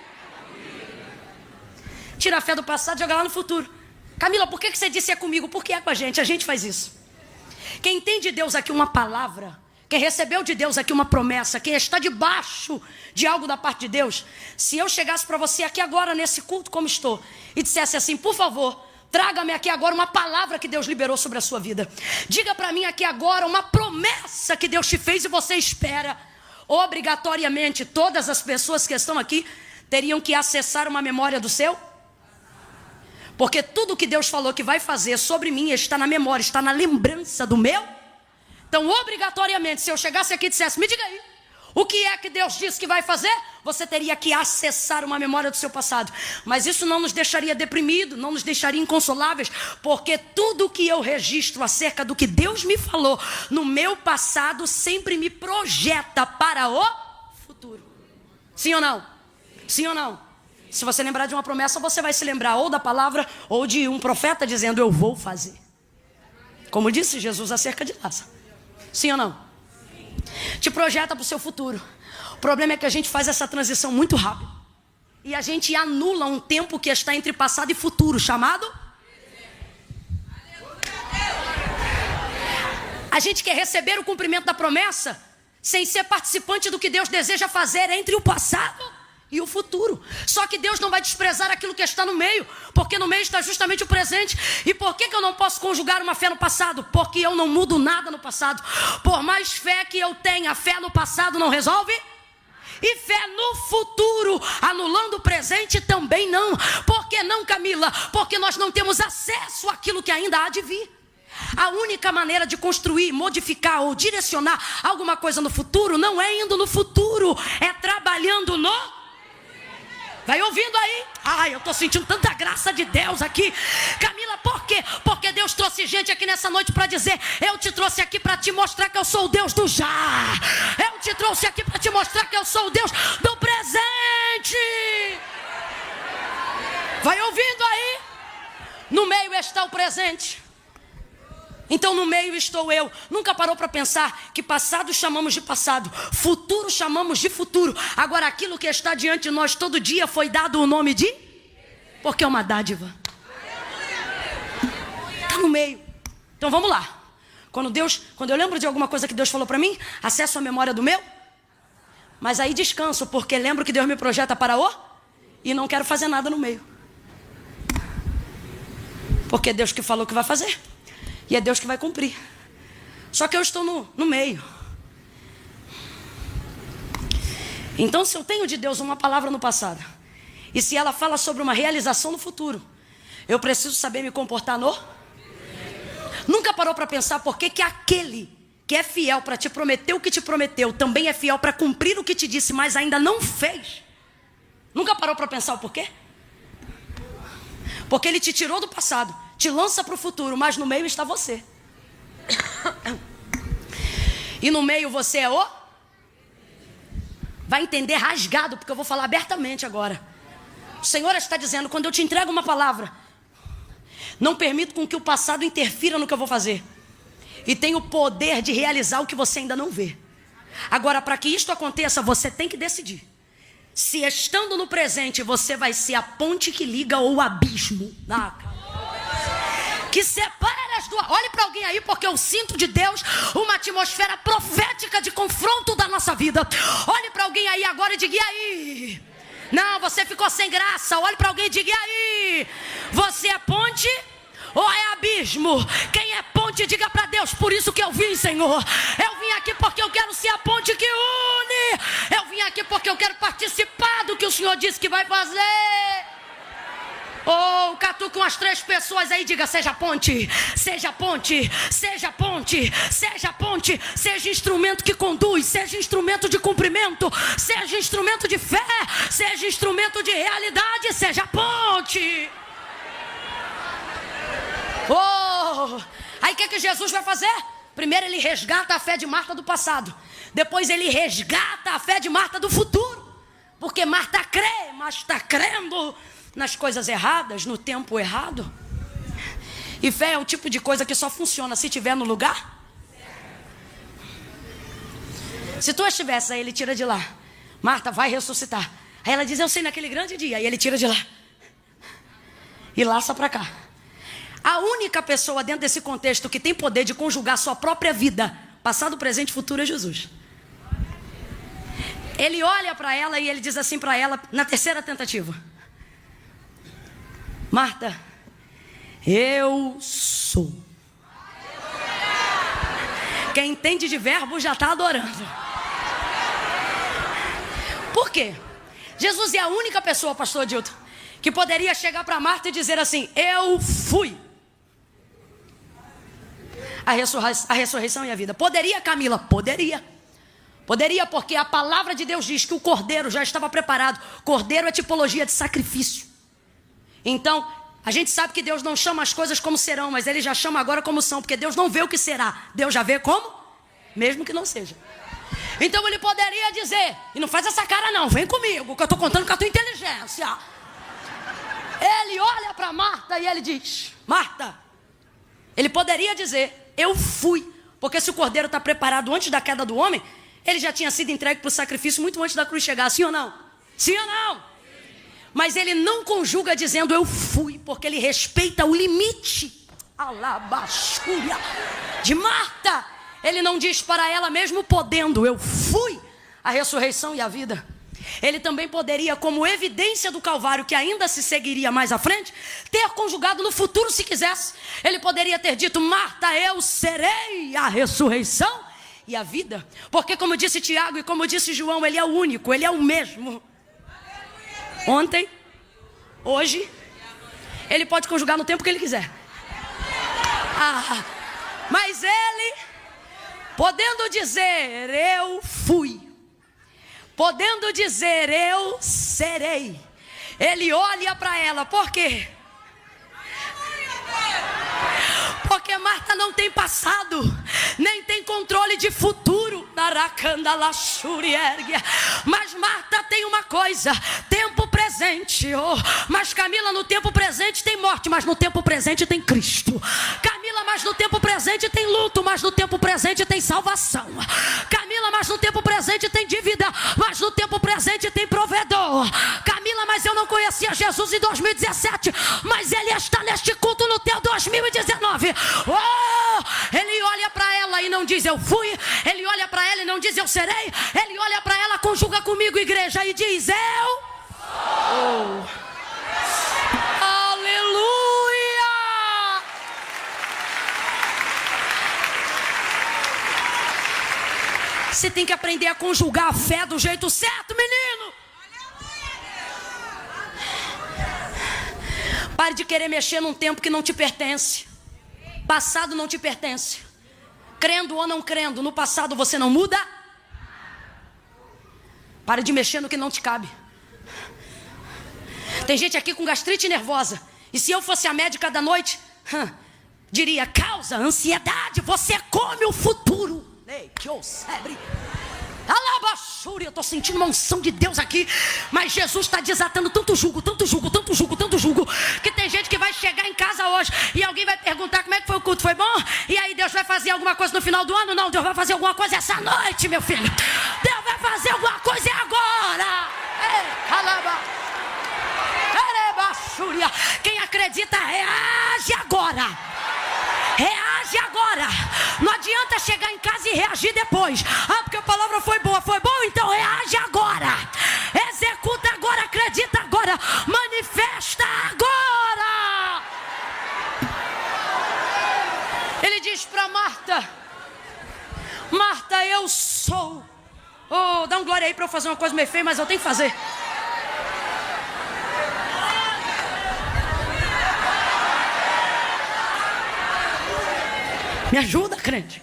Tira a fé do passado e joga lá no futuro. Camila, por que você disse é comigo? Porque é com a gente faz isso. Quem tem de Deus aqui uma palavra, quem recebeu de Deus aqui uma promessa, quem está debaixo de algo da parte de Deus, se eu chegasse para você aqui agora nesse culto como estou e dissesse assim: por favor, traga-me aqui agora uma palavra que Deus liberou sobre a sua vida. Diga para mim aqui agora uma promessa que Deus te fez e você espera. Obrigatoriamente todas as pessoas que estão aqui teriam que acessar uma memória do seu. Porque tudo que Deus falou que vai fazer sobre mim está na memória, está na lembrança do meu. Então, obrigatoriamente, se eu chegasse aqui e dissesse: me diga aí, o que é que Deus disse que vai fazer? Você teria que acessar uma memória do seu passado. Mas isso não nos deixaria deprimidos, não nos deixaria inconsoláveis, porque tudo que eu registro acerca do que Deus me falou no meu passado sempre me projeta para o futuro. Sim ou não? Sim ou não? Se você lembrar de uma promessa, você vai se lembrar ou da palavra ou de um profeta dizendo: eu vou fazer. Como disse Jesus acerca de Lázaro. Sim ou não? Te projeta para o seu futuro. O problema é que a gente faz essa transição muito rápido e a gente anula um tempo que está entre passado e futuro, chamado... A gente quer receber o cumprimento da promessa sem ser participante do que Deus deseja fazer entre o passado e o futuro. Só que Deus não vai desprezar aquilo que está no meio, porque no meio está justamente o presente. E por que eu não posso conjugar uma fé no passado? Porque eu não mudo nada no passado. Por mais fé que eu tenha, fé no passado não resolve. E fé no futuro, anulando o presente, também não. Por que não, Camila? Porque nós não temos acesso àquilo que ainda há de vir. A única maneira de construir, modificar ou direcionar alguma coisa no futuro não é indo no futuro, é trabalhando no... Vai ouvindo aí? Ai, eu estou sentindo tanta graça de Deus aqui. Camila, por quê? Porque Deus trouxe gente aqui nessa noite para dizer: eu te trouxe aqui para te mostrar que eu sou o Deus do já. Eu te trouxe aqui para te mostrar que eu sou o Deus do presente. Vai ouvindo aí? No meio está o presente. Então no meio estou eu. Nunca parou para pensar que passado chamamos de passado, futuro chamamos de futuro. Agora aquilo que está diante de nós todo dia foi dado o nome de... Porque é uma dádiva. Está no meio. Então vamos lá. Quando eu lembro de alguma coisa que Deus falou para mim, acesso a memória do meu. Mas aí descanso, porque lembro que Deus me projeta para o... E não quero fazer nada no meio. Porque é Deus que falou que vai fazer. E é Deus que vai cumprir. Só que eu estou no meio. Então, se eu tenho de Deus uma palavra no passado, e se ela fala sobre uma realização no futuro, eu preciso saber me comportar no... Nunca parou para pensar por que aquele que é fiel para te prometer o que te prometeu, também é fiel para cumprir o que te disse, mas ainda não fez? Nunca parou para pensar o porquê? Porque ele te tirou do passado, te lança para o futuro, mas no meio está você. E no meio você é o... Vai entender rasgado, porque eu vou falar abertamente agora. O Senhor está dizendo: quando eu te entrego uma palavra, não permito com que o passado interfira no que eu vou fazer. E tenho o poder de realizar o que você ainda não vê. Agora, para que isto aconteça, você tem que decidir. Se estando no presente, você vai ser a ponte que liga ou o abismo. que separa as duas. Olhe para alguém aí, porque eu sinto de Deus uma atmosfera profética de confronto da nossa vida. Olhe para alguém aí agora e diga: e aí? Não, você ficou sem graça. Olhe para alguém e diga: e aí? Você é ponte ou é abismo? Quem é ponte, diga para Deus: por isso que eu vim, Senhor. Eu vim aqui porque eu quero ser a ponte que une. Eu vim aqui porque eu quero participar do que o Senhor disse que vai fazer. Oh, catuca umas 3 pessoas aí, diga: seja ponte, seja ponte, seja ponte, seja ponte, seja instrumento que conduz, seja instrumento de cumprimento, seja instrumento de fé, seja instrumento de realidade, seja ponte. Oh, aí o que Jesus vai fazer? Primeiro ele resgata a fé de Marta do passado, depois ele resgata a fé de Marta do futuro, porque Marta crê, mas está crendo nas coisas erradas, no tempo errado. E fé é o tipo de coisa que só funciona se estiver no lugar. Se tu estivesse, aí ele tira de lá: Marta, vai ressuscitar. Aí ela diz: eu sei, naquele grande dia. Aí ele tira de lá e laça para cá. A única pessoa dentro desse contexto que tem poder de conjugar sua própria vida, passado, presente e futuro, é Jesus. Ele olha para ela e ele diz assim para ela, na terceira tentativa: Marta, eu sou. Quem entende de verbo já está adorando. Por quê? Jesus é a única pessoa, pastor Adilton, que poderia chegar para Marta e dizer assim: eu fui a ressurreição e a vida. Poderia, Camila? Poderia. Poderia, porque a palavra de Deus diz que o cordeiro já estava preparado. Cordeiro é tipologia de sacrifício. Então, a gente sabe que Deus não chama as coisas como serão, mas Ele já chama agora como são, porque Deus não vê o que será, Deus já vê como, mesmo que não seja. Então Ele poderia dizer, e não faz essa cara não, vem comigo, que eu estou contando com a tua inteligência. Ele olha para Marta e Ele diz: Marta, Ele poderia dizer: eu fui, porque se o cordeiro está preparado antes da queda do homem, ele já tinha sido entregue para o sacrifício muito antes da cruz chegar, sim ou não? Sim ou não? Mas ele não conjuga dizendo eu fui, porque ele respeita o limite alabachúria de Marta. Ele não diz para ela, mesmo podendo, eu fui a ressurreição e a vida. Ele também poderia, como evidência do Calvário, que ainda se seguiria mais à frente, ter conjugado no futuro se quisesse. Ele poderia ter dito: Marta, eu serei a ressurreição e a vida. Porque como disse Tiago e como disse João, ele é o único, ele é o mesmo. Ontem, hoje, ele pode conjugar no tempo que ele quiser. Mas ele, podendo dizer eu fui, podendo dizer eu serei, ele olha para ela. Por quê? Porque Marta não tem passado, nem tem controle de futuro. Mas Marta tem uma coisa: tempo presente. Mas Camila, no tempo presente tem morte, mas no tempo presente tem Cristo. Camila, mas no tempo presente tem luto, mas no tempo presente tem salvação. Camila, mas no tempo presente tem dívida, mas no tempo presente tem provedor. Camila, mas eu não conhecia Jesus em 2017, mas Ele está neste culto no teu 2019. Ele olha para ela e não diz eu fui. Ele olha para ela e não diz eu serei. Ele olha para ela, conjuga comigo, igreja, e diz eu sou. Aleluia! Você tem que aprender a conjugar a fé do jeito certo, menino. Pare de querer mexer num tempo que não te pertence. Passado não te pertence. Crendo ou não crendo, no passado você não muda. Pare de mexer no que não te cabe. Tem gente aqui com gastrite nervosa, e se eu fosse a médica da noite, diria: causa ansiedade, você come o futuro. Ei, que oucebre. Alabachúria, eu estou sentindo uma unção de Deus aqui. Mas Jesus está desatando tanto jugo, tanto jugo, tanto jugo, tanto jugo, que tem gente que vai chegar em casa hoje e alguém vai perguntar como é que foi o culto, foi bom? E aí Deus vai fazer alguma coisa no final do ano? Não, Deus vai fazer alguma coisa essa noite, meu filho. Deus vai fazer alguma coisa agora. Quem acredita reage agora. adianta chegar em casa e reagir depois. Porque a palavra foi boa, então reage agora. Executa agora, acredita agora, manifesta agora. Ele diz para Marta: Marta, eu sou. Oh, dá um glória aí para eu fazer uma coisa meio feia, mas eu tenho que fazer. Me ajuda, crente.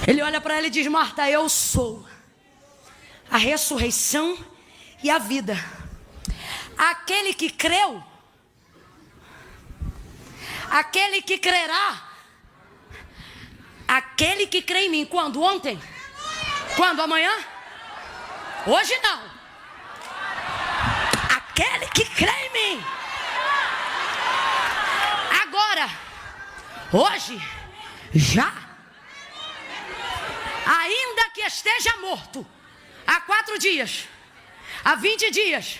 Ele olha para ela e diz: Marta, eu sou a ressurreição e a vida. Aquele que creu, aquele que crerá, aquele que crê em mim. Quando? Ontem? Quando? Amanhã? Hoje não. Aquele que crê em mim. Agora, hoje, já, ainda que esteja morto, há 4 dias, há 20 dias,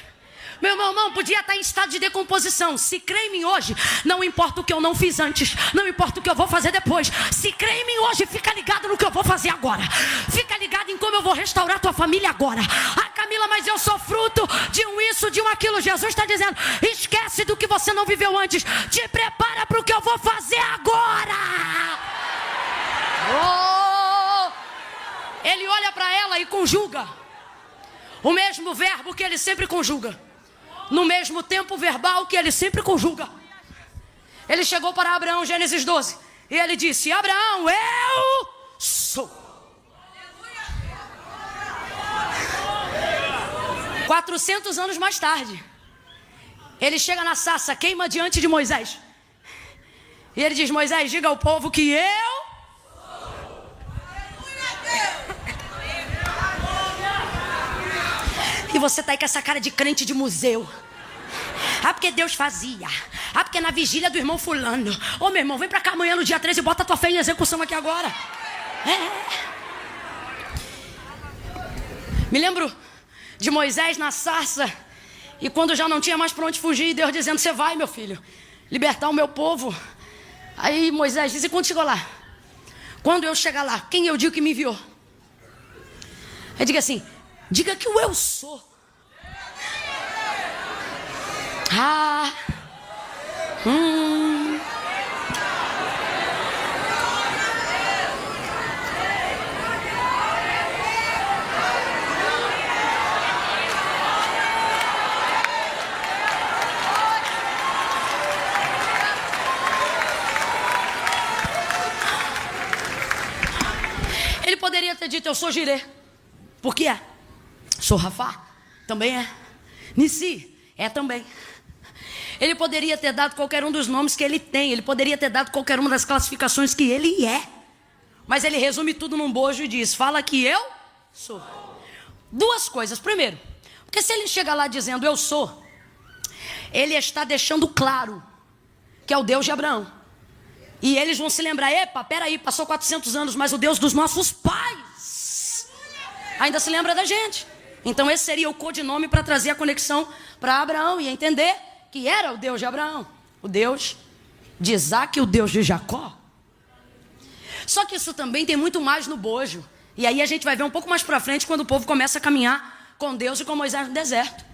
meu irmão podia estar em estado de decomposição. Se crê em mim hoje, não importa o que eu não fiz antes, não importa o que eu vou fazer depois. Se crê em mim hoje, fica ligado no que eu vou fazer agora. Fica ligado em como eu vou restaurar tua família agora. Camila, mas eu sou fruto de um isso, de um aquilo. Jesus está dizendo: esquece do que você não viveu antes. Te prepara para o que eu vou fazer agora. Ele olha para ela e conjuga o mesmo verbo que ele sempre conjuga, no mesmo tempo verbal que ele sempre conjuga. Ele chegou para Abraão, Gênesis 12, e ele disse: Abraão, eu sou. 400 anos mais tarde, ele chega na sarça, queima diante de Moisés, e ele diz: Moisés, diga ao povo que eu sou. E você está aí com essa cara de crente de museu. Porque Deus fazia. Porque na vigília do irmão fulano. Ô meu irmão, vem pra cá amanhã no dia 13 e bota a tua fé em execução aqui agora. Me lembro de Moisés na sarça, e quando já não tinha mais para onde fugir, Deus dizendo: você vai, meu filho, libertar o meu povo. Aí Moisés diz: e quando chegou lá? Quando eu chegar lá, quem eu digo que me enviou? Aí diga assim: diga que o eu sou. Ele poderia ter dito: eu sou Jirê. Por que é? Sou Rafá. Também é. Nissi. É também. Ele poderia ter dado qualquer um dos nomes que ele tem. Ele poderia ter dado qualquer uma das classificações que ele é. Mas ele resume tudo num bojo e diz: fala que eu sou. 2 coisas. Primeiro, porque se ele chega lá dizendo eu sou, ele está deixando claro que é o Deus de Abraão. E eles vão se lembrar: epa, peraí, passou 400 anos, mas o Deus dos nossos pais ainda se lembra da gente. Então esse seria o codinome para trazer a conexão para Abraão e entender que era o Deus de Abraão, o Deus de Isaac e o Deus de Jacó. Só que isso também tem muito mais no bojo. E aí a gente vai ver um pouco mais para frente, quando o povo começa a caminhar com Deus e com Moisés no deserto.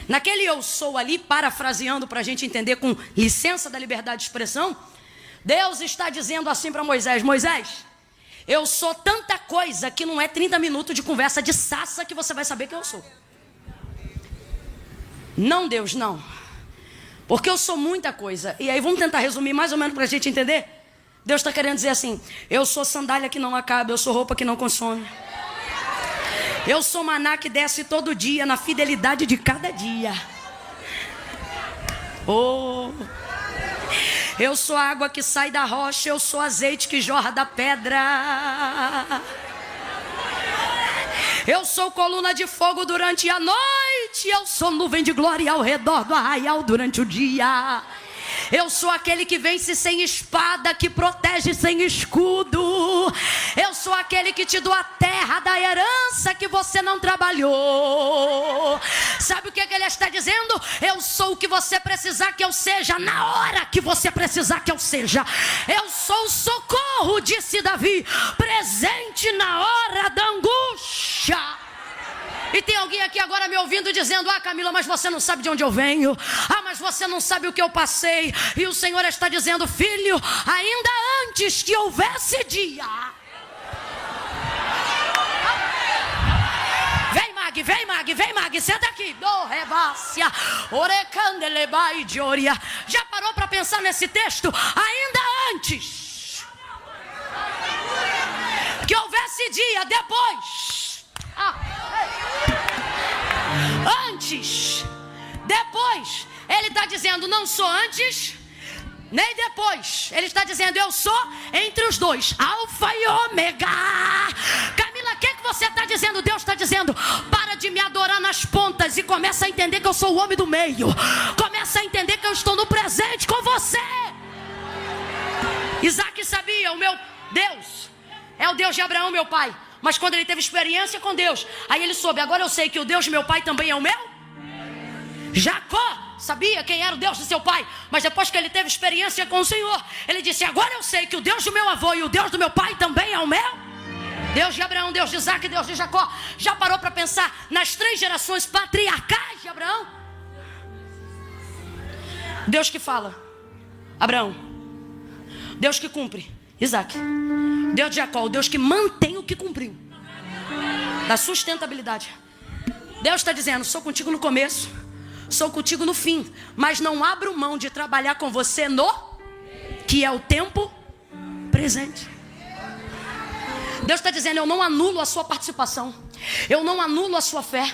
Naquele eu sou ali, parafraseando para a gente entender com licença da liberdade de expressão, Deus está dizendo assim para Moisés: Moisés, eu sou tanta coisa que não é 30 minutos de conversa de sassa que você vai saber que eu sou. Não, Deus, não. Porque eu sou muita coisa. E aí vamos tentar resumir mais ou menos para a gente entender. Deus está querendo dizer assim: eu sou sandália que não acaba, eu sou roupa que não consome. Eu sou maná que desce todo dia, na fidelidade de cada dia. Eu sou água que sai da rocha, eu sou azeite que jorra da pedra. Eu sou coluna de fogo durante a noite, eu sou nuvem de glória ao redor do arraial durante o dia. Eu sou aquele que vence sem espada, que protege sem escudo. Eu sou aquele que te dou a terra da herança que você não trabalhou. Sabe o que ele está dizendo? Eu sou o que você precisar que eu seja, na hora que você precisar que eu seja. Eu sou o socorro, disse Davi, presente na hora da angústia. E tem alguém aqui agora me ouvindo dizendo: ah, Camila, mas você não sabe de onde eu venho. Ah, mas você não sabe o que eu passei. E o Senhor está dizendo: filho, ainda antes que houvesse dia. Vem Mag, senta aqui. Já parou para pensar nesse texto? Ainda antes que houvesse dia, depois. Antes, depois. Ele está dizendo: não sou antes nem depois. Ele está dizendo: eu sou entre os dois, alfa e ômega. Camila, o que você está dizendo? Deus está dizendo: para de me adorar nas pontas e começa a entender que eu sou o homem do meio. Começa a entender que eu estou no presente com você. Isaac sabia: o meu Deus é o Deus de Abraão, meu pai. Mas quando ele teve experiência com Deus, aí ele soube: agora eu sei que o Deus de meu pai também é o meu. Jacó sabia quem era o Deus de seu pai, mas depois que ele teve experiência com o Senhor, ele disse: agora eu sei que o Deus do meu avô e o Deus do meu pai também é o meu. Deus de Abraão, Deus de Isaac, Deus de Jacó. Já parou para pensar nas 3 gerações patriarcais de Abraão? Deus que fala, Abraão. Deus que cumpre, Isaac. Deus de Jacó, o Deus que mantém o que cumpriu, da sustentabilidade. Deus está dizendo: sou contigo no começo, sou contigo no fim, mas não abro mão de trabalhar com você no que é o tempo presente. Deus está dizendo: eu não anulo a sua participação, eu não anulo a sua fé.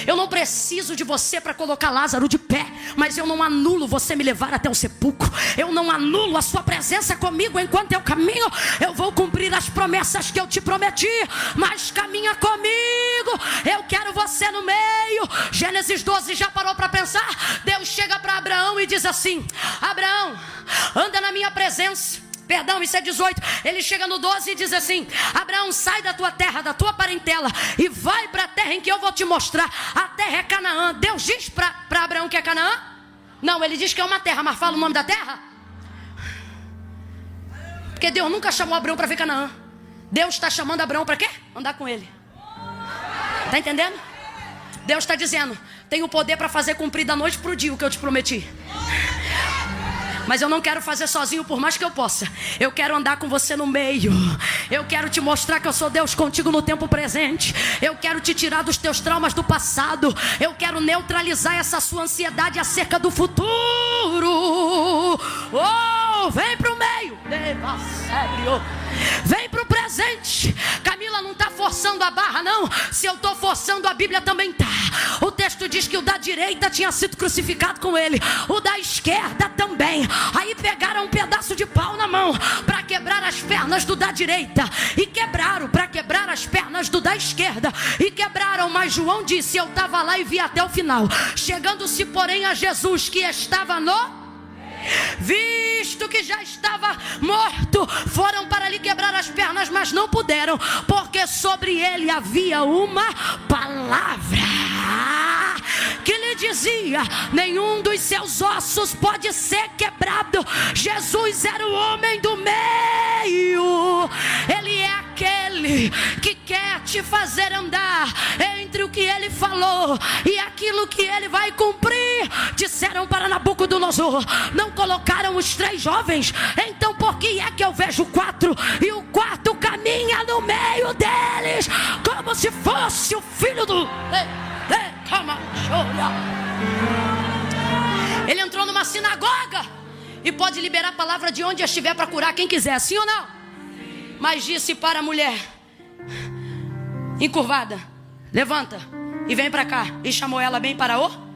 Eu não preciso de você para colocar Lázaro de pé, mas eu não anulo você me levar até o sepulcro. Eu não anulo a sua presença comigo enquanto eu caminho. Eu vou cumprir as promessas que eu te prometi, mas caminha comigo. Eu quero você no meio. Gênesis 12, já parou para pensar? Deus chega para Abraão e diz assim: Abraão, anda na minha presença. Perdão, isso é 18. Ele chega no 12 e diz assim: Abraão, sai da tua terra, da tua parentela, e vai para a terra em que eu vou te mostrar. A terra é Canaã. Deus diz para Abraão que é Canaã? Não, ele diz que é uma terra, mas fala o nome da terra? Porque Deus nunca chamou Abraão para ver Canaã. Deus está chamando Abraão para quê? Andar com ele. Está entendendo? Deus está dizendo: tenho o poder para fazer cumprir da noite para o dia o que eu te prometi. Mas eu não quero fazer sozinho, por mais que eu possa. Eu quero andar com você no meio. Eu quero te mostrar que eu sou Deus contigo no tempo presente. Eu quero te tirar dos teus traumas do passado. Eu quero neutralizar essa sua ansiedade acerca do futuro. Oh, vem pro meio. Vem pro presente. Camila, não está forçando a barra, não. Se eu estou forçando, a Bíblia também está. O texto diz que o da direita tinha sido crucificado com ele, o da esquerda também. Aí pegaram um pedaço de pau na mão para quebrar as pernas do da direita, e quebraram para quebrar as pernas do da esquerda, e quebraram. Mas João disse: eu estava lá e vi até o final. Chegando-se porém a Jesus, que estava no... Visto que já estava morto, foram para lhe quebrar as pernas, mas não puderam, porque sobre ele havia uma palavra que lhe dizia: nenhum dos seus ossos pode ser quebrado. Jesus era o homem do meio. Ele é aquele que quer te fazer andar entre o que ele falou e aquilo que ele vai cumprir. Disseram para Nabucodonosor: não colocaram os 3 jovens? Então por que é que eu vejo 4 e o 4 caminha no meio deles como se fosse o filho do... Ele entrou numa sinagoga e pode liberar a palavra de onde estiver para curar quem quiser, sim ou não? Mas disse para a mulher encurvada: levanta e vem para cá. E chamou ela bem para o...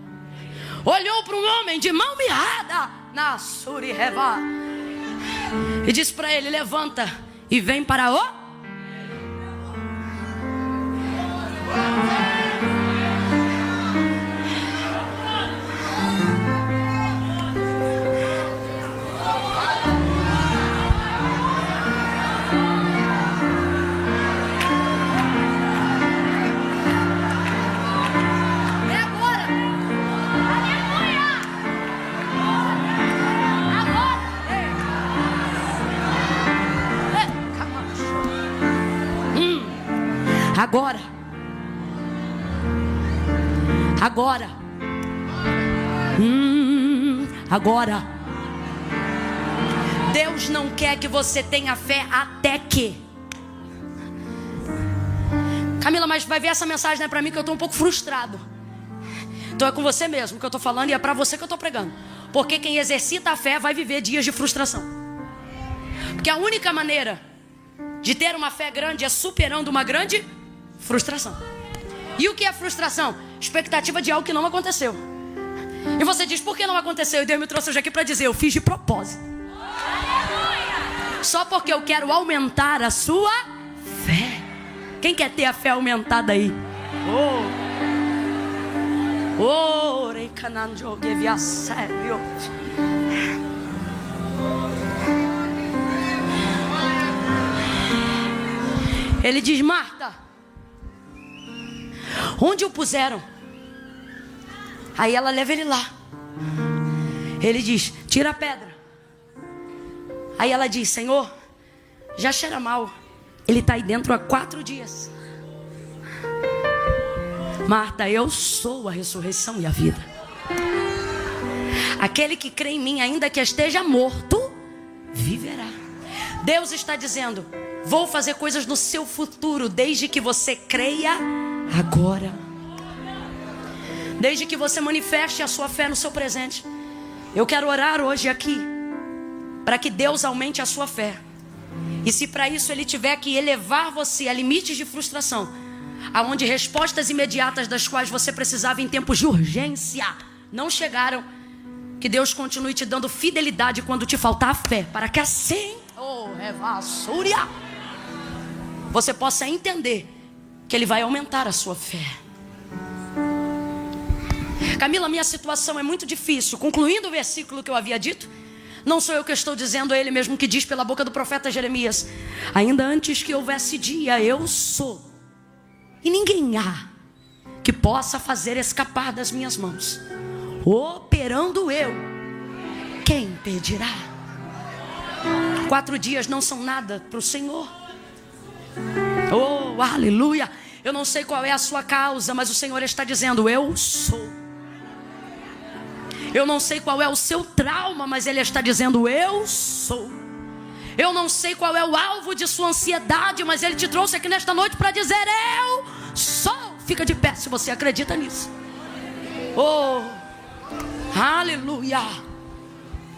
Olhou para um homem de mão mirrada na Suriheva e disse para ele: levanta e vem para o... Agora. Agora. Agora. Deus não quer que você tenha fé até que. Camila, mas vai ver essa mensagem, não é para mim, que eu estou um pouco frustrado. Então é com você mesmo que eu estou falando e é para você que eu estou pregando. Porque quem exercita a fé vai viver dias de frustração. Porque a única maneira de ter uma fé grande é superando uma grande frustração. E o que é frustração? Expectativa de algo que não aconteceu. E você diz, por que não aconteceu? E Deus me trouxe hoje aqui para dizer, eu fiz de propósito. Só porque eu quero aumentar a sua fé. Quem quer ter a fé aumentada aí? Ele diz, Marta, onde o puseram? Aí ela leva ele lá. Ele diz, tira a pedra. Aí ela diz, Senhor, já cheira mal. Ele está aí dentro há 4 dias. Marta, eu sou a ressurreição e a vida. Aquele que crê em mim, ainda que esteja morto, viverá. Deus está dizendo, vou fazer coisas no seu futuro, desde que você creia agora. Desde que você manifeste a sua fé no seu presente. Eu quero orar hoje aqui, para que Deus aumente a sua fé. E se para isso Ele tiver que elevar você a limites de frustração, aonde respostas imediatas das quais você precisava em tempos de urgência não chegaram, que Deus continue te dando fidelidade quando te faltar a fé, para que assim, você possa entender que Ele vai aumentar a sua fé. Camila, minha situação é muito difícil. Concluindo o versículo que eu havia dito, não sou eu que estou dizendo, é Ele mesmo que diz pela boca do profeta Jeremias, ainda antes que houvesse dia, eu sou, e ninguém há que possa fazer escapar das minhas mãos. Operando eu, quem impedirá? 4 dias não são nada para o Senhor. Oh, aleluia. Eu não sei qual é a sua causa, mas o Senhor está dizendo, eu sou. Eu não sei qual é o seu trauma, mas Ele está dizendo, eu sou. Eu não sei qual é o alvo de sua ansiedade, mas Ele te trouxe aqui nesta noite para dizer, eu sou. Fica de pé se você acredita nisso. Oh, aleluia.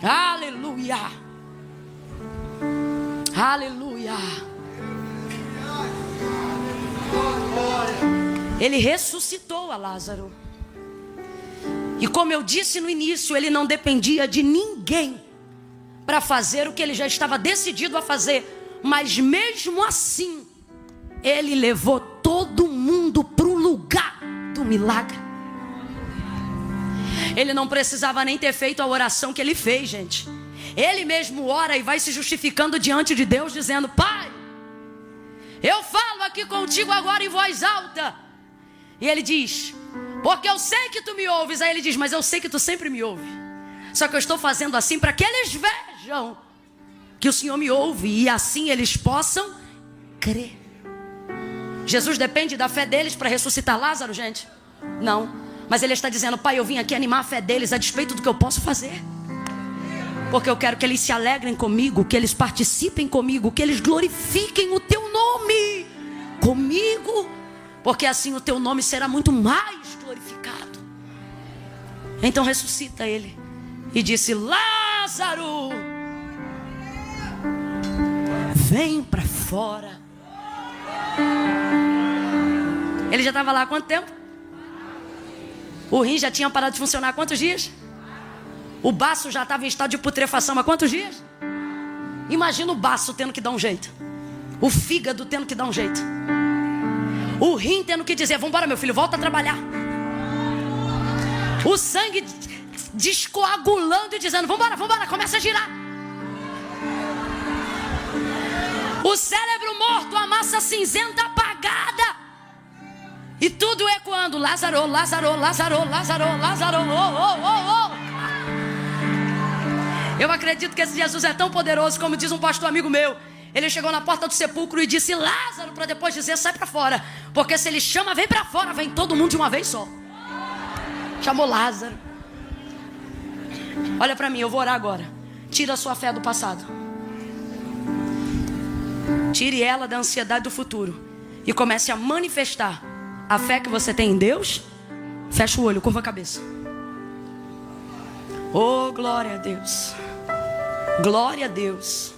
Aleluia. Aleluia. Ele ressuscitou a Lázaro. E como eu disse no início, ele não dependia de ninguém para fazer o que ele já estava decidido a fazer. Mas mesmo assim, ele levou todo mundo para o lugar do milagre. Ele não precisava nem ter feito a oração que ele fez, gente. Ele mesmo ora e vai se justificando diante de Deus, dizendo, Pai, eu falo aqui contigo agora em voz alta. E ele diz, porque eu sei que tu me ouves. Aí ele diz, mas eu sei que tu sempre me ouve. Só que eu estou fazendo assim para que eles vejam que o Senhor me ouve, e assim eles possam crer. Jesus depende da fé deles para ressuscitar Lázaro, gente? Não. Mas ele está dizendo, Pai, eu vim aqui animar a fé deles a despeito do que eu posso fazer. Porque eu quero que eles se alegrem comigo, que eles participem comigo, que eles glorifiquem o teu nome comigo. Porque assim o teu nome será muito mais glorificado. Então ressuscita ele. E disse, Lázaro, vem para fora. Ele já estava lá há quanto tempo? O rim já tinha parado de funcionar há quantos dias? O baço já estava em estado de putrefação há quantos dias? Imagina o baço tendo que dar um jeito. O fígado tendo que dar um jeito. O rim tendo que dizer, vamos embora meu filho, volta a trabalhar. O sangue descoagulando e dizendo, vamos embora, começa a girar. O cérebro morto, a massa cinzenta apagada. E tudo ecoando, Lázaro, Lázaro, Lázaro, Lázaro, Lázaro, oh. Eu acredito que esse Jesus é tão poderoso, como diz um pastor amigo meu. Ele chegou na porta do sepulcro e disse Lázaro, para depois dizer sai para fora. Porque se ele chama, vem para fora, vem todo mundo de uma vez só. Chamou Lázaro. Olha para mim, eu vou orar agora. Tira a sua fé do passado. Tire ela da ansiedade do futuro. E comece a manifestar a fé que você tem em Deus. Fecha o olho, curva a cabeça. Oh, glória a Deus. Glória a Deus.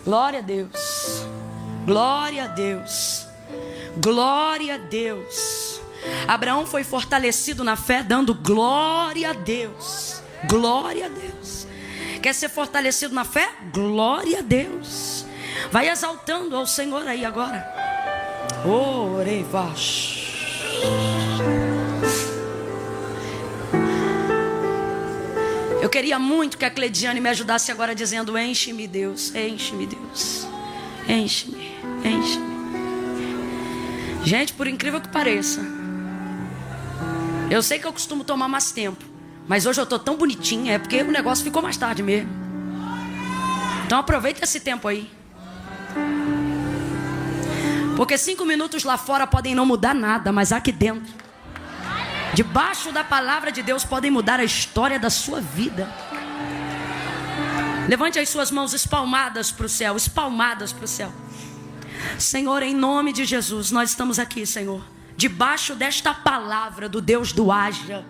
Glória a Deus. Glória a Deus. Glória a Deus. Abraão foi fortalecido na fé dando glória a Deus. Glória a Deus. Quer ser fortalecido na fé? Glória a Deus. Vai exaltando ao Senhor aí agora. Orevash. Eu queria muito que a Cleidiane me ajudasse agora dizendo enche-me Deus, enche-me Deus, enche-me, enche-me. Gente, por incrível que pareça, eu sei que eu costumo tomar mais tempo, mas hoje eu estou tão bonitinha, é porque o negócio ficou mais tarde mesmo. Então aproveita esse tempo aí. Porque 5 minutos lá fora podem não mudar nada, mas aqui dentro, debaixo da palavra de Deus, podem mudar a história da sua vida. Levante as suas mãos espalmadas para o céu, espalmadas para o céu. Senhor, em nome de Jesus, nós estamos aqui, Senhor, debaixo desta palavra do Deus do haja,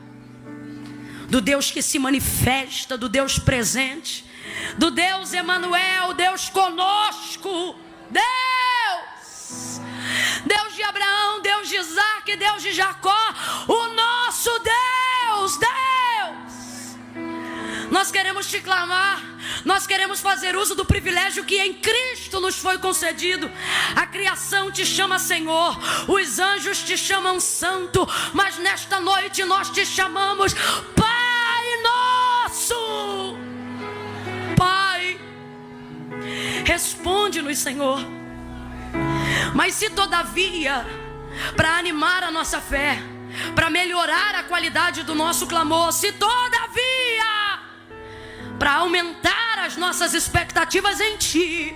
do Deus que se manifesta, do Deus presente, do Deus Emanuel, Deus conosco, Deus de Abraão, Deus de Isaac, Deus de Jacó, o nosso Deus, nós queremos te clamar, nós queremos fazer uso do privilégio que em Cristo nos foi concedido. A criação te chama Senhor, os anjos te chamam Santo, mas nesta noite nós te chamamos Pai Nosso. Pai, responde-nos, Senhor. Mas se todavia, para animar a nossa fé, para melhorar a qualidade do nosso clamor, se todavia, para aumentar as nossas expectativas em Ti,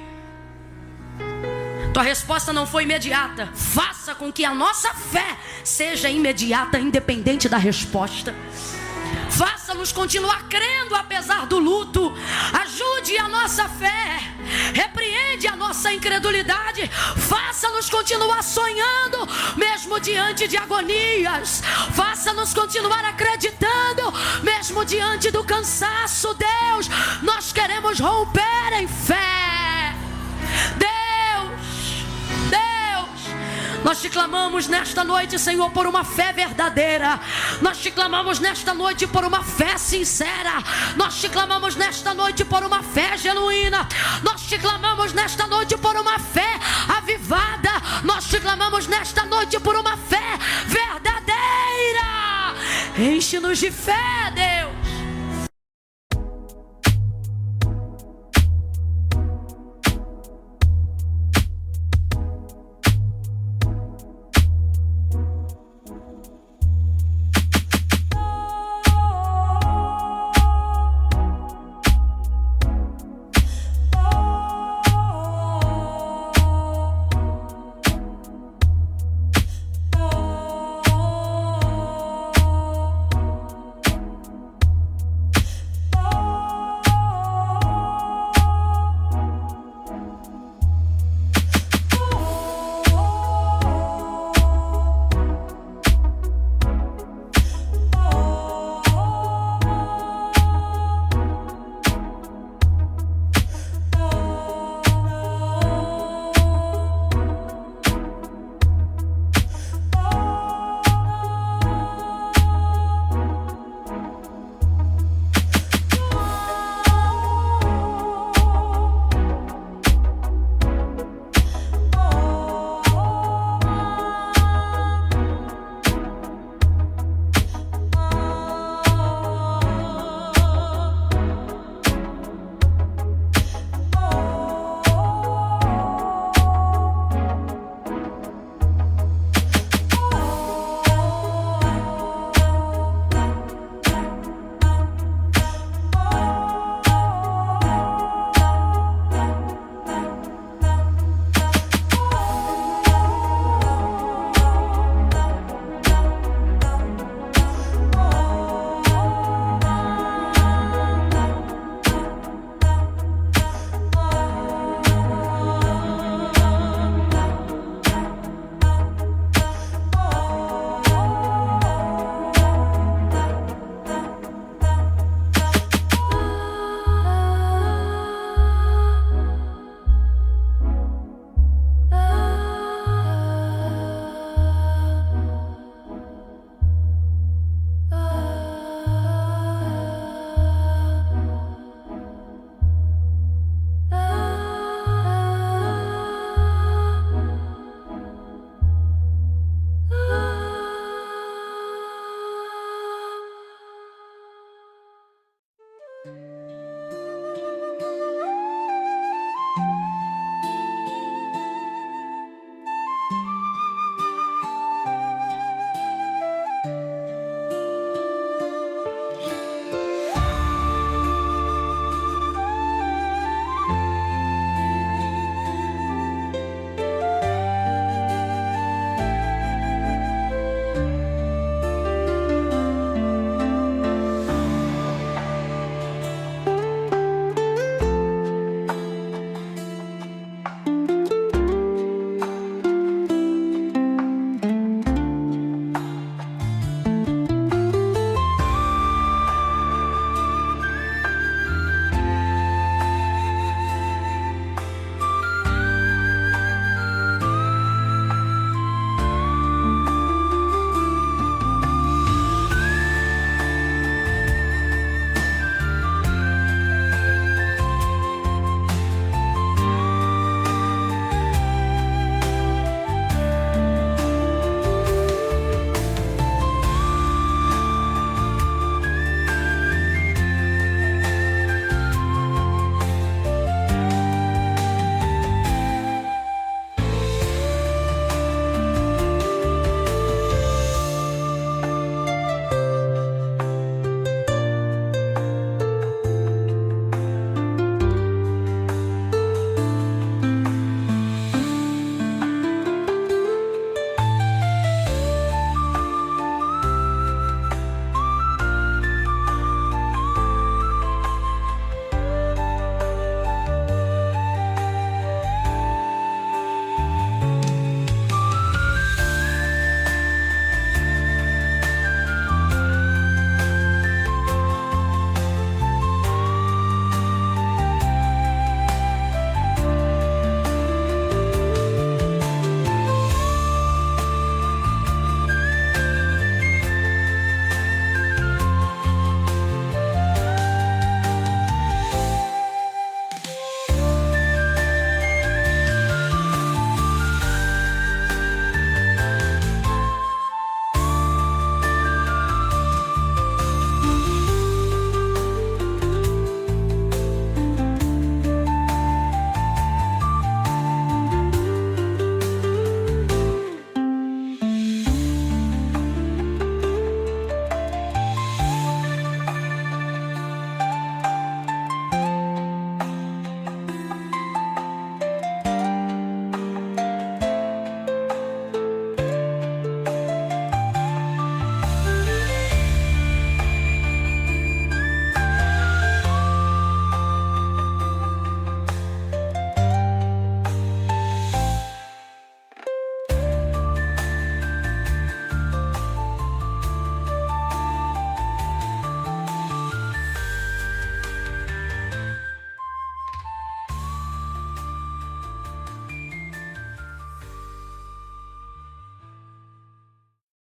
tua resposta não foi imediata, faça com que a nossa fé seja imediata, independente da resposta. Faça-nos continuar crendo apesar do luto. Ajude a nossa fé. Repreende a nossa incredulidade. Faça-nos continuar sonhando mesmo diante de agonias. Faça-nos continuar acreditando mesmo diante do cansaço. Deus, nós queremos romper em fé. Deus, nós te clamamos nesta noite, Senhor, por uma fé verdadeira. Nós te clamamos nesta noite por uma fé sincera. Nós te clamamos nesta noite por uma fé genuína. Nós te clamamos nesta noite por uma fé avivada. Nós te clamamos nesta noite por uma fé verdadeira. Enche-nos de fé, Deus.